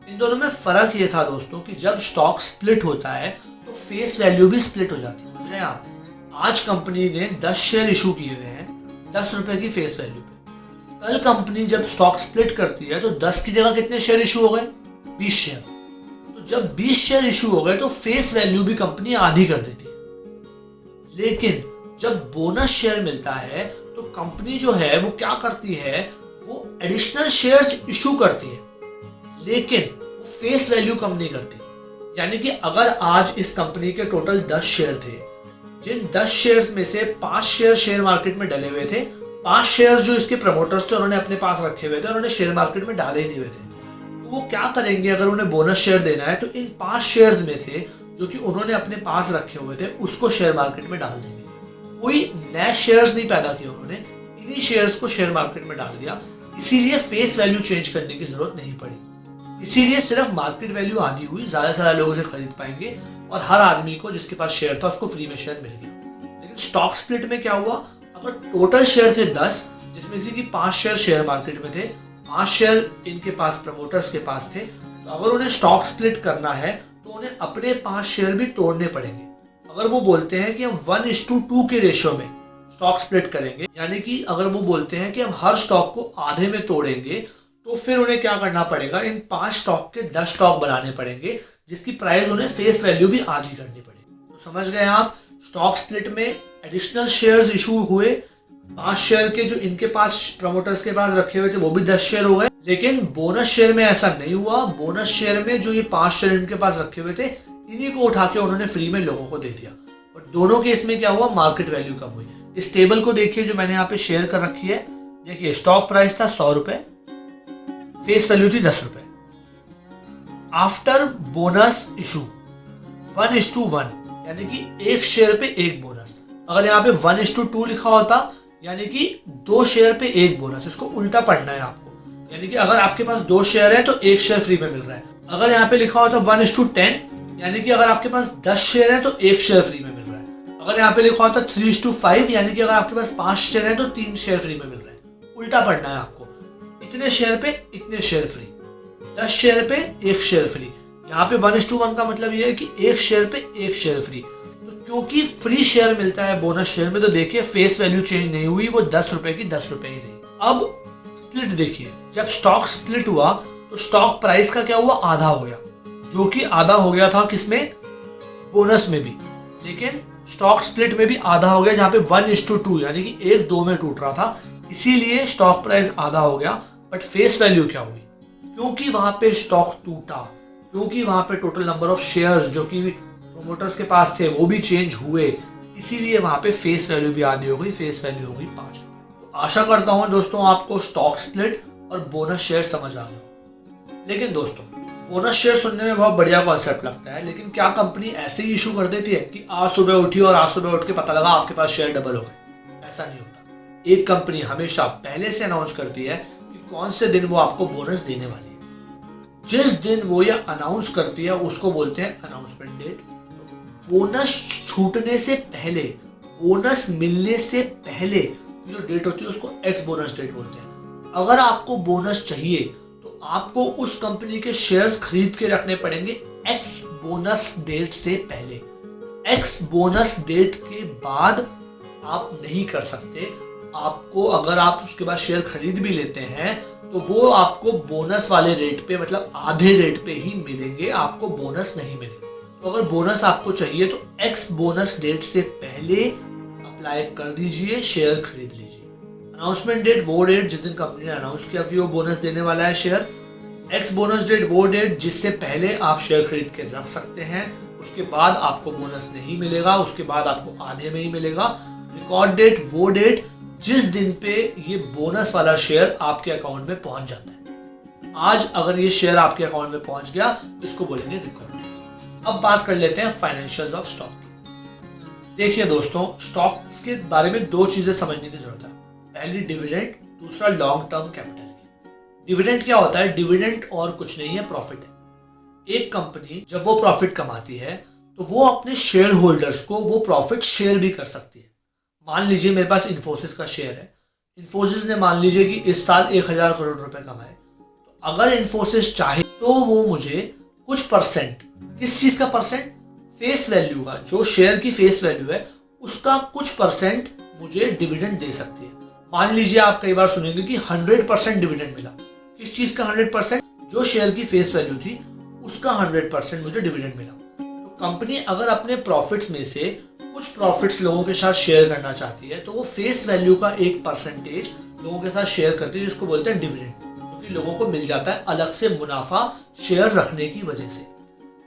इन दोनों में फर्क ये था दोस्तों कि जब स्टॉक स्प्लिट होता है तो फेस वैल्यू भी स्प्लिट हो जाती है। समझ रहे हैं आप? आज कंपनी ने 10 शेयर इशू किए हुए हैं 10 रुपए की फेस वैल्यू पे। कल कंपनी जब स्टॉक स्प्लिट करती है तो 10 की जगह कितने शेयर इशू हो गए? 20 शेयर। तो जब 20 शेयर इशू हो गए तो फेस वैल्यू भी कंपनी आधी कर देती है। लेकिन जब बोनस शेयर मिलता है तो कंपनी जो है वो क्या करती है? वो एडिशनल शेयर्स इशू करती है, लेकिन वो फेस वैल्यू कम नहीं करती। यानी कि अगर आज इस कंपनी के टोटल 10 शेयर थे, जिन 10 शेयर्स में से 5 शेयर मार्केट में डले हुए थे, 5 शेयर जो इसके प्रमोटर्स थे उन्होंने अपने पास रखे हुए थे, उन्होंने शेयर मार्केट में डाले ही नहीं हुए थे। तो वो क्या करेंगे? अगर उन्हें बोनस शेयर देना है तो इन 5 शेयर्स में से जो कि उन्होंने अपने पास रखे हुए थे उसको शेयर मार्केट में डाल देंगे। कोई नए शेयर्स नहीं पैदा किए उन्होंने, इन्हीं शेयर्स को शेयर मार्केट में डाल दिया। इसीलिए फेस वैल्यू चेंज करने की जरूरत नहीं पड़ी। इसीलिए सिर्फ मार्केट वैल्यू आधी हुई, ज्यादा से ज्यादा लोग उसे खरीद पाएंगे और हर आदमी को जिसके पास शेयर था उसको फ्री में शेयर मिल गया। लेकिन स्टॉक स्प्लिट में क्या हुआ? अगर टोटल शेयर थे 10, जिसमें से कि 5 शेयर मार्केट में थे, 5 शेयर इनके पास प्रमोटर्स के पास थे, तो अगर उन्हें स्टॉक स्प्लिट करना है तो उन्हें अपने 5 शेयर भी तोड़ने पड़ेंगे। अगर वो बोलते हैं कि हम 1:2 के रेशियो में स्टॉक स्प्लिट करेंगे, यानी कि अगर वो बोलते हैं कि हम हर स्टॉक को आधे में तोड़ेंगे, तो फिर उन्हें क्या करना पड़ेगा? इन 5 स्टॉक के 10 स्टॉक बनाने पड़ेंगे, जिसकी प्राइस उन्हें फेस वैल्यू भी आधी करनी पड़ेगी। तो समझ गए आप? स्टॉक स्प्लिट में एडिशनल शेयर्स इशू हुए, 5 शेयर के जो इनके पास प्रमोटर्स के पास रखे हुए थे वो भी 10 शेयर हो गए। लेकिन बोनस शेयर में ऐसा नहीं हुआ। बोनस शेयर में जो ये 5 शेयर इनके पास रखे हुए थे, इन्हीं को उठा के उन्होंने फ्री में लोगों को दे दिया। और दोनों केस में क्या हुआ? मार्केट वैल्यू कम हुई। इस टेबल को देखिए जो मैंने यहाँ पे शेयर कर रखी है। देखिए, स्टॉक प्राइस था 100 रुपए, फेस वैल्यू थी 10 रुपए। आफ्टर बोनस इशू 1:1, यानी कि एक शेयर पे एक बोनस। अगर यहाँ पे 1:2 लिखा होता, यानी कि 2 शेयर पे एक बोनस। इसको उल्टा पढ़ना है आपको। यानी कि अगर आपके पास 2 शेयर है तो एक शेयर फ्री में मिल रहा है। अगर यहाँ पे लिखा होता 1:10, यानी कि अगर आपके पास 10 शेयर है तो एक शेयर फ्री में मिल रहा है। अगर यहाँ पे लिखा होता 3:5, यानी कि अगर आपके पास 5 शेयर है तो 3 शेयर फ्री में मिल रहा है। उल्टा पढ़ना है आपको। इतने शेयर पे इतने शेयर फ्री, 10 शेयर पे एक शेयर फ्री। यहाँ पे 1:1 का मतलब ये है कि एक शेयर पे एक शेयर फ्री। तो क्योंकि फ्री शेयर मिलता है बोनस शेयर में, तो देखिए फेस वैल्यू चेंज नहीं हुई, वो 10 रुपए की 10 रुपए ही रही। अब स्प्लिट देखिए, जब स्टॉक स्प्लिट हुआ तो स्टॉक प्राइस का क्या हुआ? आधा हो गया, जो कि आधा हो गया था किसमें? बोनस में भी। लेकिन स्टॉक स्प्लिट में भी आधा हो गया, जहां पे 1:2 यानी कि 1:2 में टूट रहा था, इसीलिए स्टॉक प्राइस आधा हो गया। बट फेस वैल्यू क्या हुई? क्योंकि वहां पे स्टॉक टूटा, क्योंकि वहां पे टोटल नंबर ऑफ शेयर्स जो कि प्रोमोटर्स के पास थे वो भी चेंज हुए, इसीलिए वहां पे फेस वैल्यू भी आधी हो गई, फेस वैल्यू हो गई 5। तो आशा करता हूं दोस्तों आपको स्टॉक स्प्लिट और बोनस शेयर समझ आ गया। लेकिन दोस्तों, बोनस शेयर सुनने में बहुत बढ़िया कॉन्सेप्ट लगता है, लेकिन क्या कंपनी ऐसे ही इशू कर देती है कि आज सुबह उठी और आज सुबह उठ के पता लगा आपके पास शेयर डबल हो गए? ऐसा नहीं होता। एक कंपनी हमेशा पहले से अनाउंस करती है कि कौन से दिन वो आपको बोनस देने वाली है। जिस दिन वो ये अनाउंस करती है उसको बोलते हैं अनाउंसमेंट डेट। तो बोनस छूटने से पहले, बोनस मिलने से पहले जो डेट होती है उसको एक्स बोनस डेट बोलते हैं। अगर आपको बोनस चाहिए तो आपको उस कंपनी के शेयर्स खरीद के रखने पड़ेंगे एक्स बोनस डेट से पहले। एक्स बोनस डेट के बाद आप नहीं कर सकते। आपको अगर आप उसके बाद शेयर खरीद भी लेते हैं तो वो आपको बोनस वाले रेट पे, मतलब आधे रेट पे ही मिलेंगे, आपको बोनस नहीं मिलेगा। तो अगर बोनस आपको चाहिए तो एक्स बोनस डेट से पहले अप्लाई कर दीजिए, शेयर खरीद लीजिए। अनाउंसमेंट डेट वो डेट जिस दिन कंपनी ने अनाउंस किया कि वो बोनस देने वाला है शेयर। एक्स बोनस डेट वो डेट जिससे पहले आप शेयर खरीद के रख सकते हैं, उसके बाद आपको बोनस नहीं मिलेगा, उसके बाद आपको आधे में ही मिलेगा। रिकॉर्ड डेट वो डेट जिस दिन पे ये बोनस वाला शेयर आपके अकाउंट में पहुंच जाता है। आज अगर ये शेयर आपके अकाउंट में पहुंच गया, इसको बोलेंगे रिकॉर्ड डेट। अब बात कर लेते हैं फाइनेंशियल्स ऑफ स्टॉक की। देखिए दोस्तों, स्टॉक्स के बारे में दो चीजें समझने की जरूरत है। पहली डिविडेंड, दूसरा long term capital gain. Dividend क्या होता है? डिविडेंड और कुछ नहीं है, प्रॉफिट है। एक कंपनी जब वो प्रॉफिट कमाती है तो वो अपने शेयर होल्डर्स को वो प्रॉफिट शेयर भी कर सकती है। मान लीजिए मेरे पास इन्फोसिस का शेयर है। इन्फोसिस ने मान लीजिए कि इस साल 1000 करोड़ रुपए कमाए, तो अगर इन्फोसिस चाहे तो वो मुझे कुछ परसेंट, किस चीज का परसेंट? फेस वैल्यू का, जो शेयर की फेस वैल्यू है उसका कुछ परसेंट मुझे डिविडेंड दे सकती है। मान लीजिए आप कई बार सुनेंगे कि 100% डिविडेंड मिला। किस चीज का 100%? जो शेयर की फेस वैल्यू थी उसका 100% मुझे डिविडेंड मिला। तो कंपनी अगर अपने प्रॉफिट्स में से कुछ प्रॉफिट्स लोगों के साथ शेयर करना चाहती है तो वो फेस वैल्यू का एक परसेंटेज लोगों के साथ शेयर करती है, जिसको बोलते हैं डिविडेंड, जो कि लोगों को मिल जाता है अलग से मुनाफा शेयर रखने की वजह से।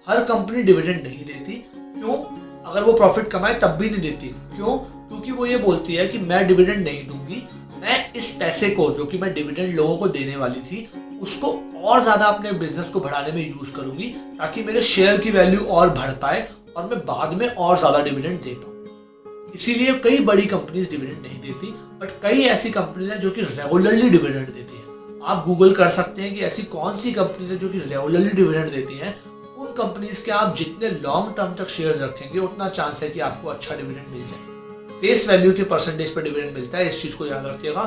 हर कंपनी डिविडेंड नहीं देती। क्यों? अगर वो प्रॉफिट कमाए तब भी नहीं देती। क्यों? क्योंकि वो ये बोलती है कि मैं डिविडेंड नहीं दूंगी, मैं इस पैसे को जो कि मैं डिविडेंड लोगों को देने वाली थी उसको और ज्यादा अपने बिजनेस को बढ़ाने में यूज करूंगी, ताकि मेरे शेयर की वैल्यू और बढ़ पाए और मैं बाद में और ज्यादा डिविडेंड दे पाऊं। इसीलिए कई बड़ी कंपनीज डिविडेंड नहीं देती, बट कई ऐसी कंपनीज हैं जो कि रेगुलरली डिविडेंड देती हैं। आप गूगल कर सकते हैं कि ऐसी कौन सी कंपनीज है जो कि रेगुलरली डिविडेंड देती हैं। उन कंपनीज के आप जितने लॉन्ग टर्म तक शेयर्स रखेंगे उतना चांस है कि आपको अच्छा डिविडेंड मिल जाए। फेस वैल्यू के परसेंटेज पर डिविडेंड मिलता है, इस चीज को याद रखिएगा,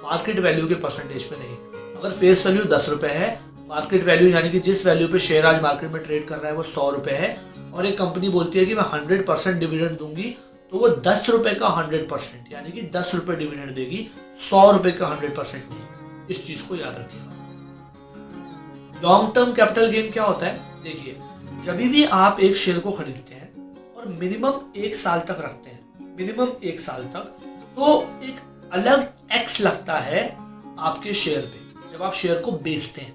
मार्केट वैल्यू के परसेंटेज पे नहीं। अगर फेस वैल्यू 10 रुपए है, मार्केट वैल्यू यानी कि जिस वैल्यू पे शेयर आज मार्केट में ट्रेड कर रहा है वो 100 रुपए है, और एक कंपनी बोलती है कि मैं 100% डिविडेंड दूंगी, तो वो 10 रुपए का 100% यानी कि 10 रुपए डिविडेंड देगी, 100 रुपए का 100% नहीं। इस चीज को याद रखिएगा। लॉन्ग टर्म कैपिटल गेन क्या होता है? देखिए, जब भी आप एक शेयर को खरीदते हैं और मिनिमम 1 साल तक रखते हैं, मिनिमम 1 साल तक, तो एक अलग टैक्स लगता है आपके शेयर पे जब आप शेयर को बेचते हैं।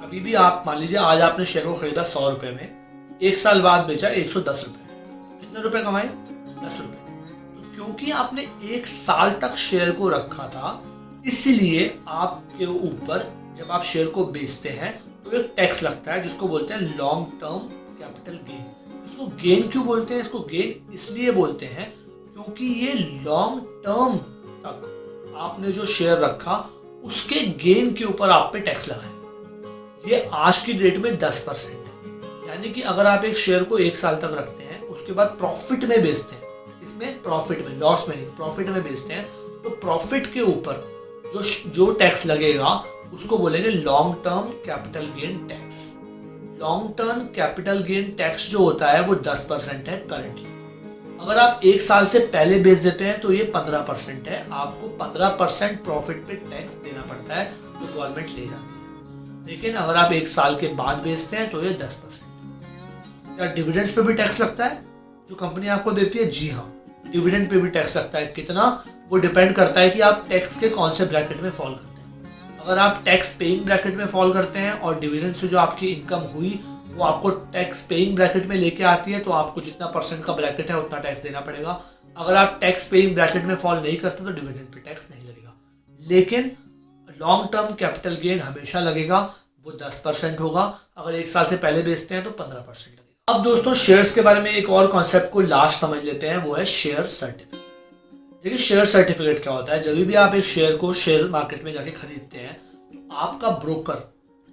कभी भी आप मान लीजिए आज आपने शेयर को खरीदा 100 रुपए में, 1 साल बाद बेचा 110 रुपए, कितने रुपए कमाए? 10 रुपए। तो क्योंकि आपने 1 साल तक शेयर को रखा था, इसलिए आपके ऊपर जब आप शेयर को बेचते हैं तो एक टैक्स लगता है जिसको बोलते हैं लॉन्ग टर्म कैपिटल गेन। इसको गेन क्यों बोलते हैं? इसको गेन इसलिए बोलते हैं क्योंकि ये लॉन्ग टर्म तक आपने जो शेयर रखा उसके गेन के ऊपर आप पे टैक्स लगा है। ये आज की डेट में 10% है। यानी कि अगर आप एक शेयर को 1 साल तक रखते हैं, उसके बाद प्रॉफिट में बेचते हैं, इसमें प्रॉफिट में, लॉस में नहीं, प्रॉफिट में बेचते हैं, तो प्रॉफिट के ऊपर जो टैक्स लगेगा उसको बोलेंगे long term capital gain tax. Long term capital gain tax जो होता है वो 10% है करंटली। अगर आप 1 साल से पहले बेच देते हैं तो ये 15% है। आपको 15% प्रॉफिट पे टैक्स देना पड़ता है जो गवर्नमेंट ले जाती है। लेकिन अगर आप 1 साल के बाद बेचते हैं तो ये 10%। क्या डिविडेंड्स पे भी टैक्स लगता है जो कंपनी आपको देती है? जी हाँ, डिविडेंड पे भी टैक्स लगता है। कितना? वो डिपेंड करता है कि आप टैक्स के कौन से ब्रैकेट में फॉल करते हैं। अगर आप टैक्स पेइंग ब्रैकेट में फॉल करते हैं और डिविडेंड से जो आपकी इनकम हुई वो आपको टैक्स पेइंग ब्रैकेट में लेके आती है, तो आपको जितना % का ब्रैकेट है उतना टैक्स देना पड़ेगा। अगर आप टैक्स पेइंग ब्रैकेट में फॉल नहीं करते तो डिविडेंड पे टैक्स नहीं लगेगा। लेकिन लॉन्ग टर्म कैपिटल गेन हमेशा लगेगा, वो 10% होगा। अगर 1 साल से पहले बेचते हैं तो 15% लगेगा। अब दोस्तों, शेयर्स के बारे में एक और कॉन्सेप्ट को लास्ट समझ लेते हैं, वो है शेयर सर्टिफिकेट। देखिए, शेयर सर्टिफिकेट क्या होता है? जब भी आप एक शेयर को शेयर मार्केट में जाके खरीदते हैं तो आपका ब्रोकर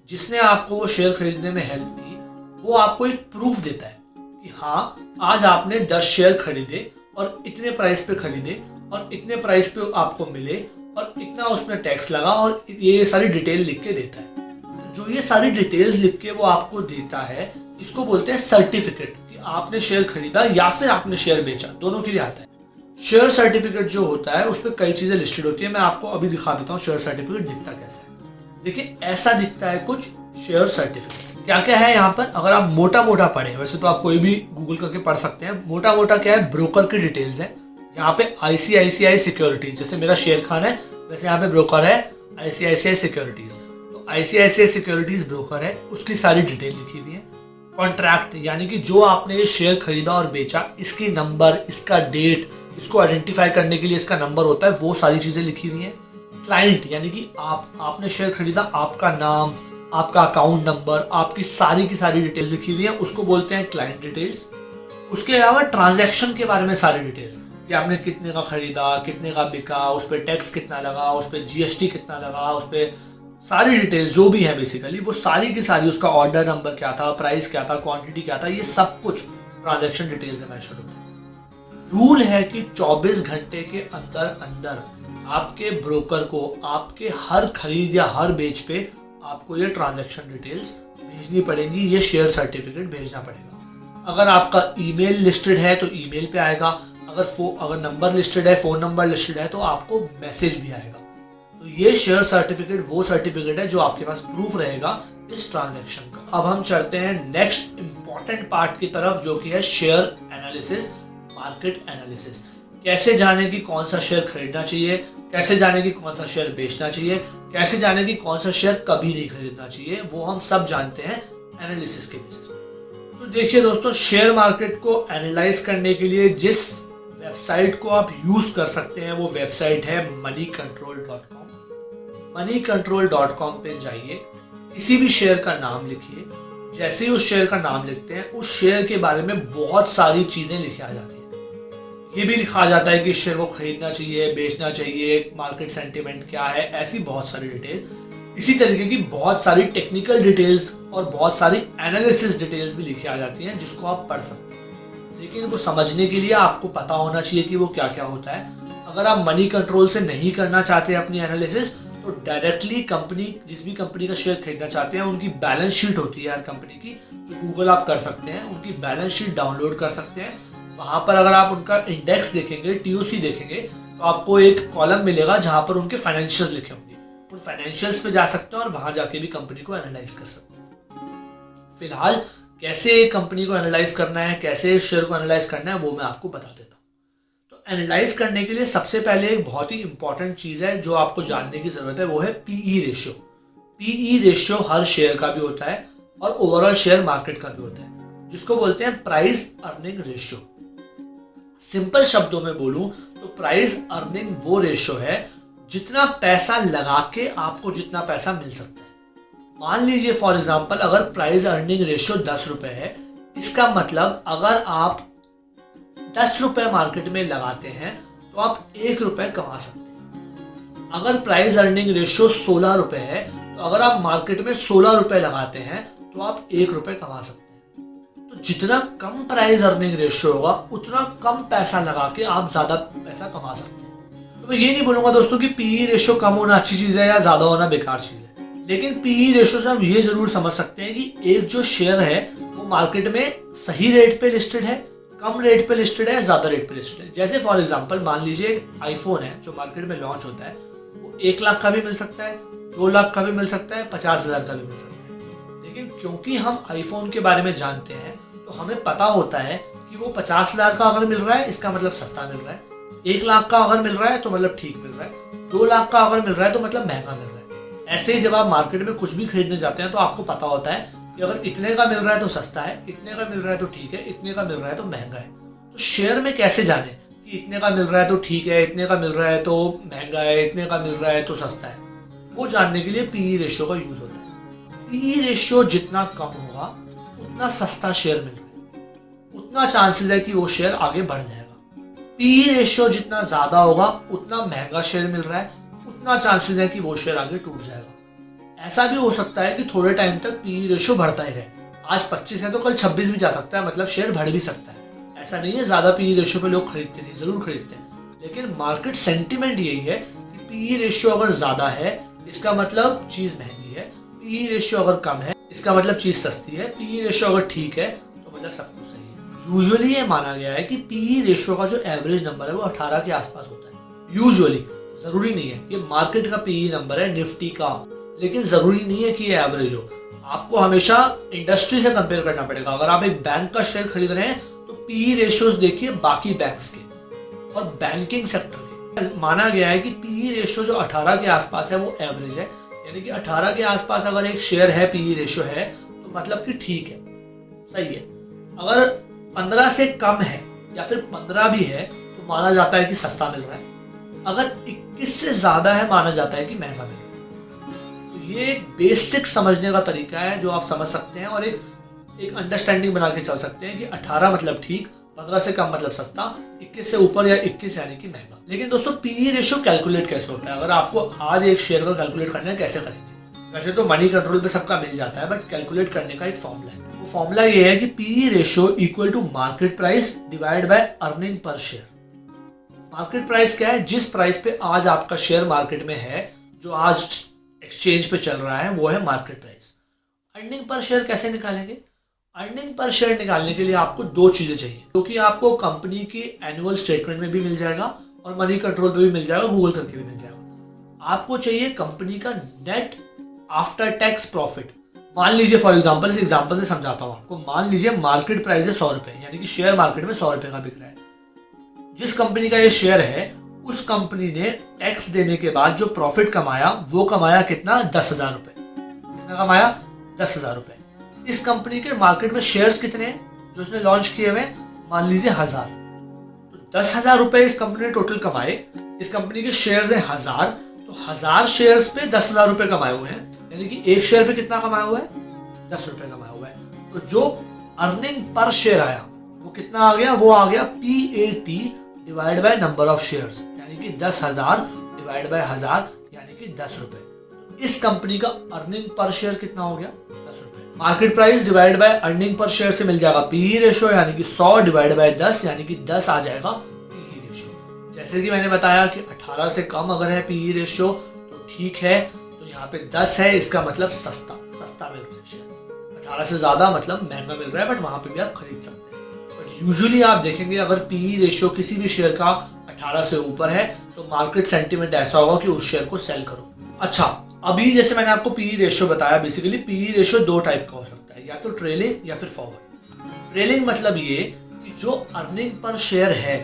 जिसने आपको वो शेयर खरीदने में हेल्प की, वो आपको एक प्रूफ देता है कि हाँ, आज आपने 10 शेयर खरीदे और इतने प्राइस पे खरीदे और इतने प्राइस पे आपको मिले और इतना उसमें टैक्स लगा, और ये सारी डिटेल लिख के देता है। जो ये सारी डिटेल्स लिख के वो आपको देता है, इसको बोलते हैं सर्टिफिकेट, कि आपने शेयर खरीदा या फिर आपने शेयर बेचा, दोनों के लिए आता है। शेयर सर्टिफिकेट जो होता है उस पर कई चीज़ें लिस्टेड होती है। मैं आपको अभी दिखा देता हूँ शेयर सर्टिफिकेट दिखता कैसा है। देखिए ऐसा दिखता है कुछ शेयर सर्टिफिकेट। क्या क्या है यहाँ पर, अगर आप मोटा मोटा पढ़ें, वैसे तो आप कोई भी गूगल करके पढ़ सकते हैं, मोटा मोटा क्या है, ब्रोकर की डिटेल्स है। यहाँ पे ICICI सिक्योरिटीज, जैसे मेरा शेर खान है वैसे यहाँ पे ब्रोकर है ICICI सिक्योरिटीज। तो ICICI सिक्योरिटीज ब्रोकर है, उसकी सारी डिटेल लिखी हुई है। कॉन्ट्रैक्ट यानी कि जो आपने ये शेयर खरीदा और बेचा, इसकी नंबर, इसका डेट, इसको आइडेंटिफाई करने के लिए इसका नंबर होता है, वो सारी चीज़ें लिखी हुई हैं। क्लाइंट यानी कि आपने शेयर खरीदा, आपका नाम, आपका अकाउंट नंबर, आपकी सारी की सारी डिटेल्स लिखी हुई है, उसको बोलते हैं क्लाइंट डिटेल्स। उसके अलावा ट्रांजैक्शन के बारे में सारी डिटेल्स कि आपने कितने का खरीदा, कितने का बिका, उस पर टैक्स कितना लगा, उस पर GST कितना लगा, उस पर सारी डिटेल्स जो भी है बेसिकली वो सारी की सारी, उसका ऑर्डर नंबर क्या था, प्राइस क्या था, क्वांटिटी क्या था, ये सब कुछ ट्रांजैक्शन डिटेल्स में मेंशन होता है। रूल है कि 24 घंटे के अंदर अंदर आपके ब्रोकर को आपके हर खरीद या हर बेच पे आपको ये ट्रांजैक्शन डिटेल्स भेजनी पड़ेंगी, ये शेयर सर्टिफिकेट भेजना पड़ेगा। अगर आपका ईमेल लिस्टेड है तो ईमेल पे आएगा, अगर नंबर लिस्टेड है, फ़ोन नंबर लिस्टेड है, तो आपको मैसेज भी आएगा। तो ये शेयर सर्टिफिकेट वो सर्टिफिकेट है जो आपके पास प्रूफ रहेगा इस ट्रांजैक्शन का। अब हम चलते हैं नेक्स्ट इंपॉर्टेंट पार्ट की तरफ, जो कि है शेयर एनालिसिस, मार्केट एनालिसिस। कैसे जाने कि कौन सा शेयर खरीदना चाहिए, कैसे जाने कि कौन सा शेयर बेचना चाहिए, कैसे जाने कि कौन सा शेयर कभी नहीं खरीदना चाहिए, वो हम सब जानते हैं एनालिसिस के बेसिस पे। तो देखिए दोस्तों, शेयर मार्केट को एनालाइज करने के लिए जिस वेबसाइट को आप यूज कर सकते हैं वो वेबसाइट है moneycontrol.com। moneycontrol.com पे जाइए, किसी भी शेयर का नाम लिखिए, जैसे ही उस शेयर का नाम लिखते हैं उस शेयर के बारे में बहुत सारी चीजें लिखी आ जाती है। ये भी लिखा जाता है कि इस शेयर को खरीदना चाहिए, बेचना चाहिए, मार्केट सेंटिमेंट क्या है, ऐसी बहुत सारी डिटेल। इसी तरीके की बहुत सारी टेक्निकल डिटेल्स और बहुत सारी एनालिसिस डिटेल्स भी लिखी आ जाती हैं जिसको आप पढ़ सकते हैं। लेकिन वो समझने के लिए आपको पता होना चाहिए कि वो क्या क्या होता है। अगर आप मनी कंट्रोल से नहीं करना चाहते अपनी एनालिसिस, तो डायरेक्टली कंपनी, जिस भी कंपनी का शेयर खरीदना चाहते हैं, उनकी बैलेंस शीट होती है हर कंपनी की, जो गूगल आप कर सकते हैं, उनकी बैलेंस शीट डाउनलोड कर सकते हैं। वहाँ पर अगर आप उनका इंडेक्स देखेंगे, TOC देखेंगे, तो आपको एक कॉलम मिलेगा जहाँ पर उनके फाइनेंशियल्स लिखे होंगे। उन फाइनेंशियल्स पे जा सकते हैं और वहाँ जाके भी कंपनी को एनालाइज कर सकते हैं। फिलहाल कैसे एक कंपनी को एनालाइज करना है, कैसे एक शेयर को एनालाइज करना है, वो मैं आपको बता देता हूँ। तो एनालाइज करने के लिए सबसे पहले एक बहुत ही इंपॉर्टेंट चीज़ है जो आपको जानने की ज़रूरत है, वो है PE रेशियो। PE रेशियो हर शेयर का भी होता है और ओवरऑल शेयर मार्केट का भी होता है, जिसको बोलते हैं प्राइस अर्निंग रेशियो। सिंपल शब्दों में बोलूं तो प्राइस अर्निंग वो रेशियो है जितना पैसा लगा के आपको जितना पैसा मिल सकता है। मान लीजिए फॉर एग्जांपल, अगर प्राइस अर्निंग रेशियो 10 रुपए है, इसका मतलब अगर आप 10 रुपए मार्केट में लगाते हैं तो आप 1 रुपए कमा सकते हैं। अगर प्राइस अर्निंग रेशियो 16 रुपए है, तो अगर आप मार्केट में 16 रुपए लगाते हैं तो आप 1 रुपए कमा सकते हैं। तो जितना कम प्राइस अर्निंग रेशियो होगा, उतना कम पैसा लगा के आप ज्यादा पैसा कमा सकते हैं। तो मैं ये नहीं बोलूंगा दोस्तों कि PE रेशियो कम होना अच्छी चीज है या ज्यादा होना बेकार चीज है, लेकिन PE रेशियो से हम ये जरूर समझ सकते हैं कि एक जो शेयर है वो मार्केट में सही रेट पे लिस्टेड है, कम रेट पे लिस्टेड है, ज्यादा रेट पे लिस्टेड है। जैसे फॉर एग्जांपल मान लीजिए एक आईफोन है जो मार्केट में लॉन्च होता है, वो 1 लाख का भी मिल सकता है, 2 लाख का भी मिल सकता है, 50,000 का भी मिल सकता है। लेकिन क्योंकि हम आईफोन के बारे में जानते हैं तो हमें पता होता है कि वो 50,000 का अगर मिल रहा है इसका मतलब सस्ता मिल रहा है, 1 लाख का अगर मिल रहा है तो मतलब ठीक मिल रहा है, 2 लाख का अगर मिल रहा है तो मतलब महंगा मिल रहा है। ऐसे ही जब आप मार्केट में कुछ भी खरीदने जाते हैं तो आपको पता होता है कि अगर इतने का मिल रहा है तो सस्ता है, इतने का मिल रहा है तो ठीक है, इतने का मिल रहा है तो महंगा है। तो शेयर में कैसे जाने कि इतने का मिल रहा है तो ठीक है, इतने का मिल रहा है तो महंगा है, इतने का मिल रहा है तो सस्ता है, वो जानने के लिए PE रेशियो का यूज होता है। PE रेशियो जितना कम होगा उतना सस्ता शेयर मिल रहा है, उतना चांसेस है कि वो शेयर आगे बढ़ जाएगा। PE रेशियो जितना ज्यादा होगा उतना महंगा शेयर मिल रहा है, उतना चांसेस है कि वो शेयर आगे टूट जाएगा। ऐसा भी हो सकता है कि थोड़े टाइम तक PE रेशियो बढ़ता ही रहे, आज 25 है तो कल 26 भी जा सकता है, मतलब शेयर बढ़ भी सकता है। ऐसा नहीं है ज्यादा PE रेशियो पे लोग खरीदते नहीं, जरूर खरीदते हैं, लेकिन मार्केट सेंटिमेंट यही है कि PE रेशियो अगर ज्यादा है इसका मतलब चीज महंगी है, PE रेशियो अगर कम है इसका मतलब चीज सस्ती है, PE रेशियो अगर ठीक है तो मतलब सब कुछ सही है। यूजुअली ये माना गया है कि पीई रेशियो का जो एवरेज नंबर है वो 18 के आसपास होता है। यूजुअली, जरूरी नहीं है। ये मार्केट का पीई नंबर है निफ्टी का, लेकिन जरूरी नहीं है कि ये एवरेज हो। आपको हमेशा इंडस्ट्री से कंपेयर करना पड़ेगा। अगर आप एक बैंक का शेयर खरीद रहे हैं तो पीई रेशियोज देखिए बाकी बैंक्स के और बैंकिंग सेक्टर के। माना गया है कि पीई रेशियो जो 18 के आसपास है वो एवरेज है, यानी कि 18 के आसपास अगर एक शेयर है, पीई रेशियो है, तो मतलब कि ठीक है, सही है। अगर 15 से कम है या फिर 15 भी है तो माना जाता है कि सस्ता मिल रहा है। अगर 21 से ज्यादा है माना जाता है कि महंगा मिल रहा है। तो ये एक बेसिक समझने का तरीका है जो आप समझ सकते हैं और एक अंडरस्टैंडिंग बना के चल सकते हैं कि 18 मतलब ठीक, 15 से कम मतलब सस्ता, 21 से ऊपर या 21 यानी कि महंगा। लेकिन दोस्तों पीई रेशियो कैलकुलेट कैसे होता है? अगर आपको आज एक शेयर का कैलकुलेट करना है, कैसे करेंगे? वैसे तो मनी कंट्रोल पे सबका मिल जाता है, बट कैलकुलेट करने का एक फॉर्मूला है। वो फॉर्मूला ये है कि PE ratio equal to market price divide by earning per share. Market price क्या है? जिस प्राइस पे आज आपका शेयर मार्केट में है, जो आज एक्सचेंज पे चल रहा है, वो है market price. Earning per share कैसे निकालेंगे? अर्निंग पर शेयर निकालने के लिए आपको दो चीजें चाहिए, जो कि आपको कंपनी की एनुअल स्टेटमेंट में भी मिल जाएगा और मनी कंट्रोल पे भी मिल जाएगा, गूगल करके भी मिल जाएगा। आपको चाहिए कंपनी का नेट आफ्टर टैक्स प्रॉफिट। मान लीजिए, फॉर एग्जांपल, इस एग्जांपल से समझाता हूँ आपको। मान लीजिए मार्केट प्राइस है 100 रुपए, यानी कि शेयर मार्केट में 100 रुपए का बिक रहा है। जिस कंपनी का ये शेयर है, उस कंपनी ने टैक्स देने के बाद जो प्रॉफिट कमाया, वो कमाया कितना? 10,000 रुपए। कितना कमाया? 10,000 रुपए। इस कंपनी के मार्केट में शेयर्स कितने हैं जो इसने लॉन्च किए हुए? मान लीजिए 1000। तो 10,000 रुपए इस कंपनी ने टोटल कमाए। इस कंपनी के शेयर्स हैं 1000, तो 1000 शेयर्स पे 10,000 रुपए कमाए हुए हैं, यानी कि एक शेयर पे कितना कमाया हुआ है? 10 रुपए कमाया हुआ है। तो जो अर्निंग पर शेयर आया वो कितना आ गया? वो आ गया PAT divide by number of shares, यानी कि 10,000 डिवाइड बाय 1000 यानी कि 10 रुपए। तो इस कंपनी का अर्निंग पर शेयर कितना हो गया? 10 रुपए। Market price divide by earning per share से मिल जाएगा पीई रेशियो, यानी कि 100 डिवाइड बाय 10 यानी कि 10 आ जाएगा पीई रेशियो। जैसे कि मैंने बताया कि 18 से कम अगर है पीई रेशियो तो ठीक है, तो यहाँ पे 10 है, इसका मतलब सस्ता मिल रहा है शेयर। 18 से ज्यादा मतलब महंगा मिल रहा है, बट वहां पे भी आप खरीद सकते हैं। बट यूजुअली आप देखेंगे अगर पीई रेशियो किसी भी शेयर का 18 से ऊपर है तो मार्केट सेंटीमेंट ऐसा होगा कि उस शेयर को सेल करो। अच्छा, अभी जैसे मैंने आपको पीई रेशियो बताया, बेसिकली पीई रेशियो दो टाइप का हो सकता है, या तो ट्रेलिंग या फिर फॉरवर्ड। ट्रेलिंग मतलब ये कि जो अर्निंग पर शेयर है,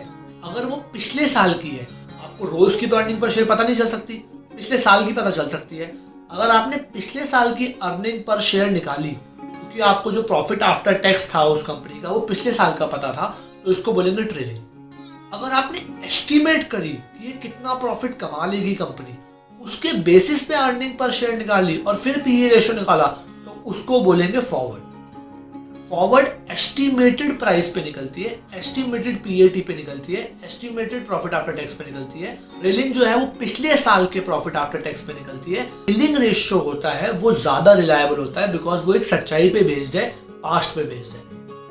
अगर वो पिछले साल की है, आपको रोज की तो अर्निंग पर शेयर पता नहीं चल सकती, पिछले साल की पता चल सकती है। अगर आपने पिछले साल की अर्निंग पर शेयर निकाली, क्योंकि आपको जो प्रॉफिट आफ्टर टैक्स था उस कंपनी का वो पिछले साल का पता था, तो इसको बोलेंगे ट्रेलिंग। अगर आपने एस्टिमेट करी कि ये कितना प्रॉफिट कमा लेगी कंपनी, उसके बेसिस पे अर्निंग पर शेयर निकाली और फिर पीई रेशियो निकाला, तो उसको बोलेंगे फॉरवर्ड। फॉरवर्ड एस्टिमेटेड प्राइस पे निकलती है, एस्टिमेटेड पीएटी पे निकलती है, एस्टिमेटेड प्रॉफिट आफ्टर टैक्स पे निकलती है। ट्रेलिंग जो है वो पिछले साल के प्रॉफिट आफ्टर टैक्स पे निकलती है। ट्रेलिंग रेशियो होता है वो ज्यादा रिलायबल होता है, बिकॉज वो एक सच्चाई पे बेस्ड है, पास्ट पे बेस्ड है।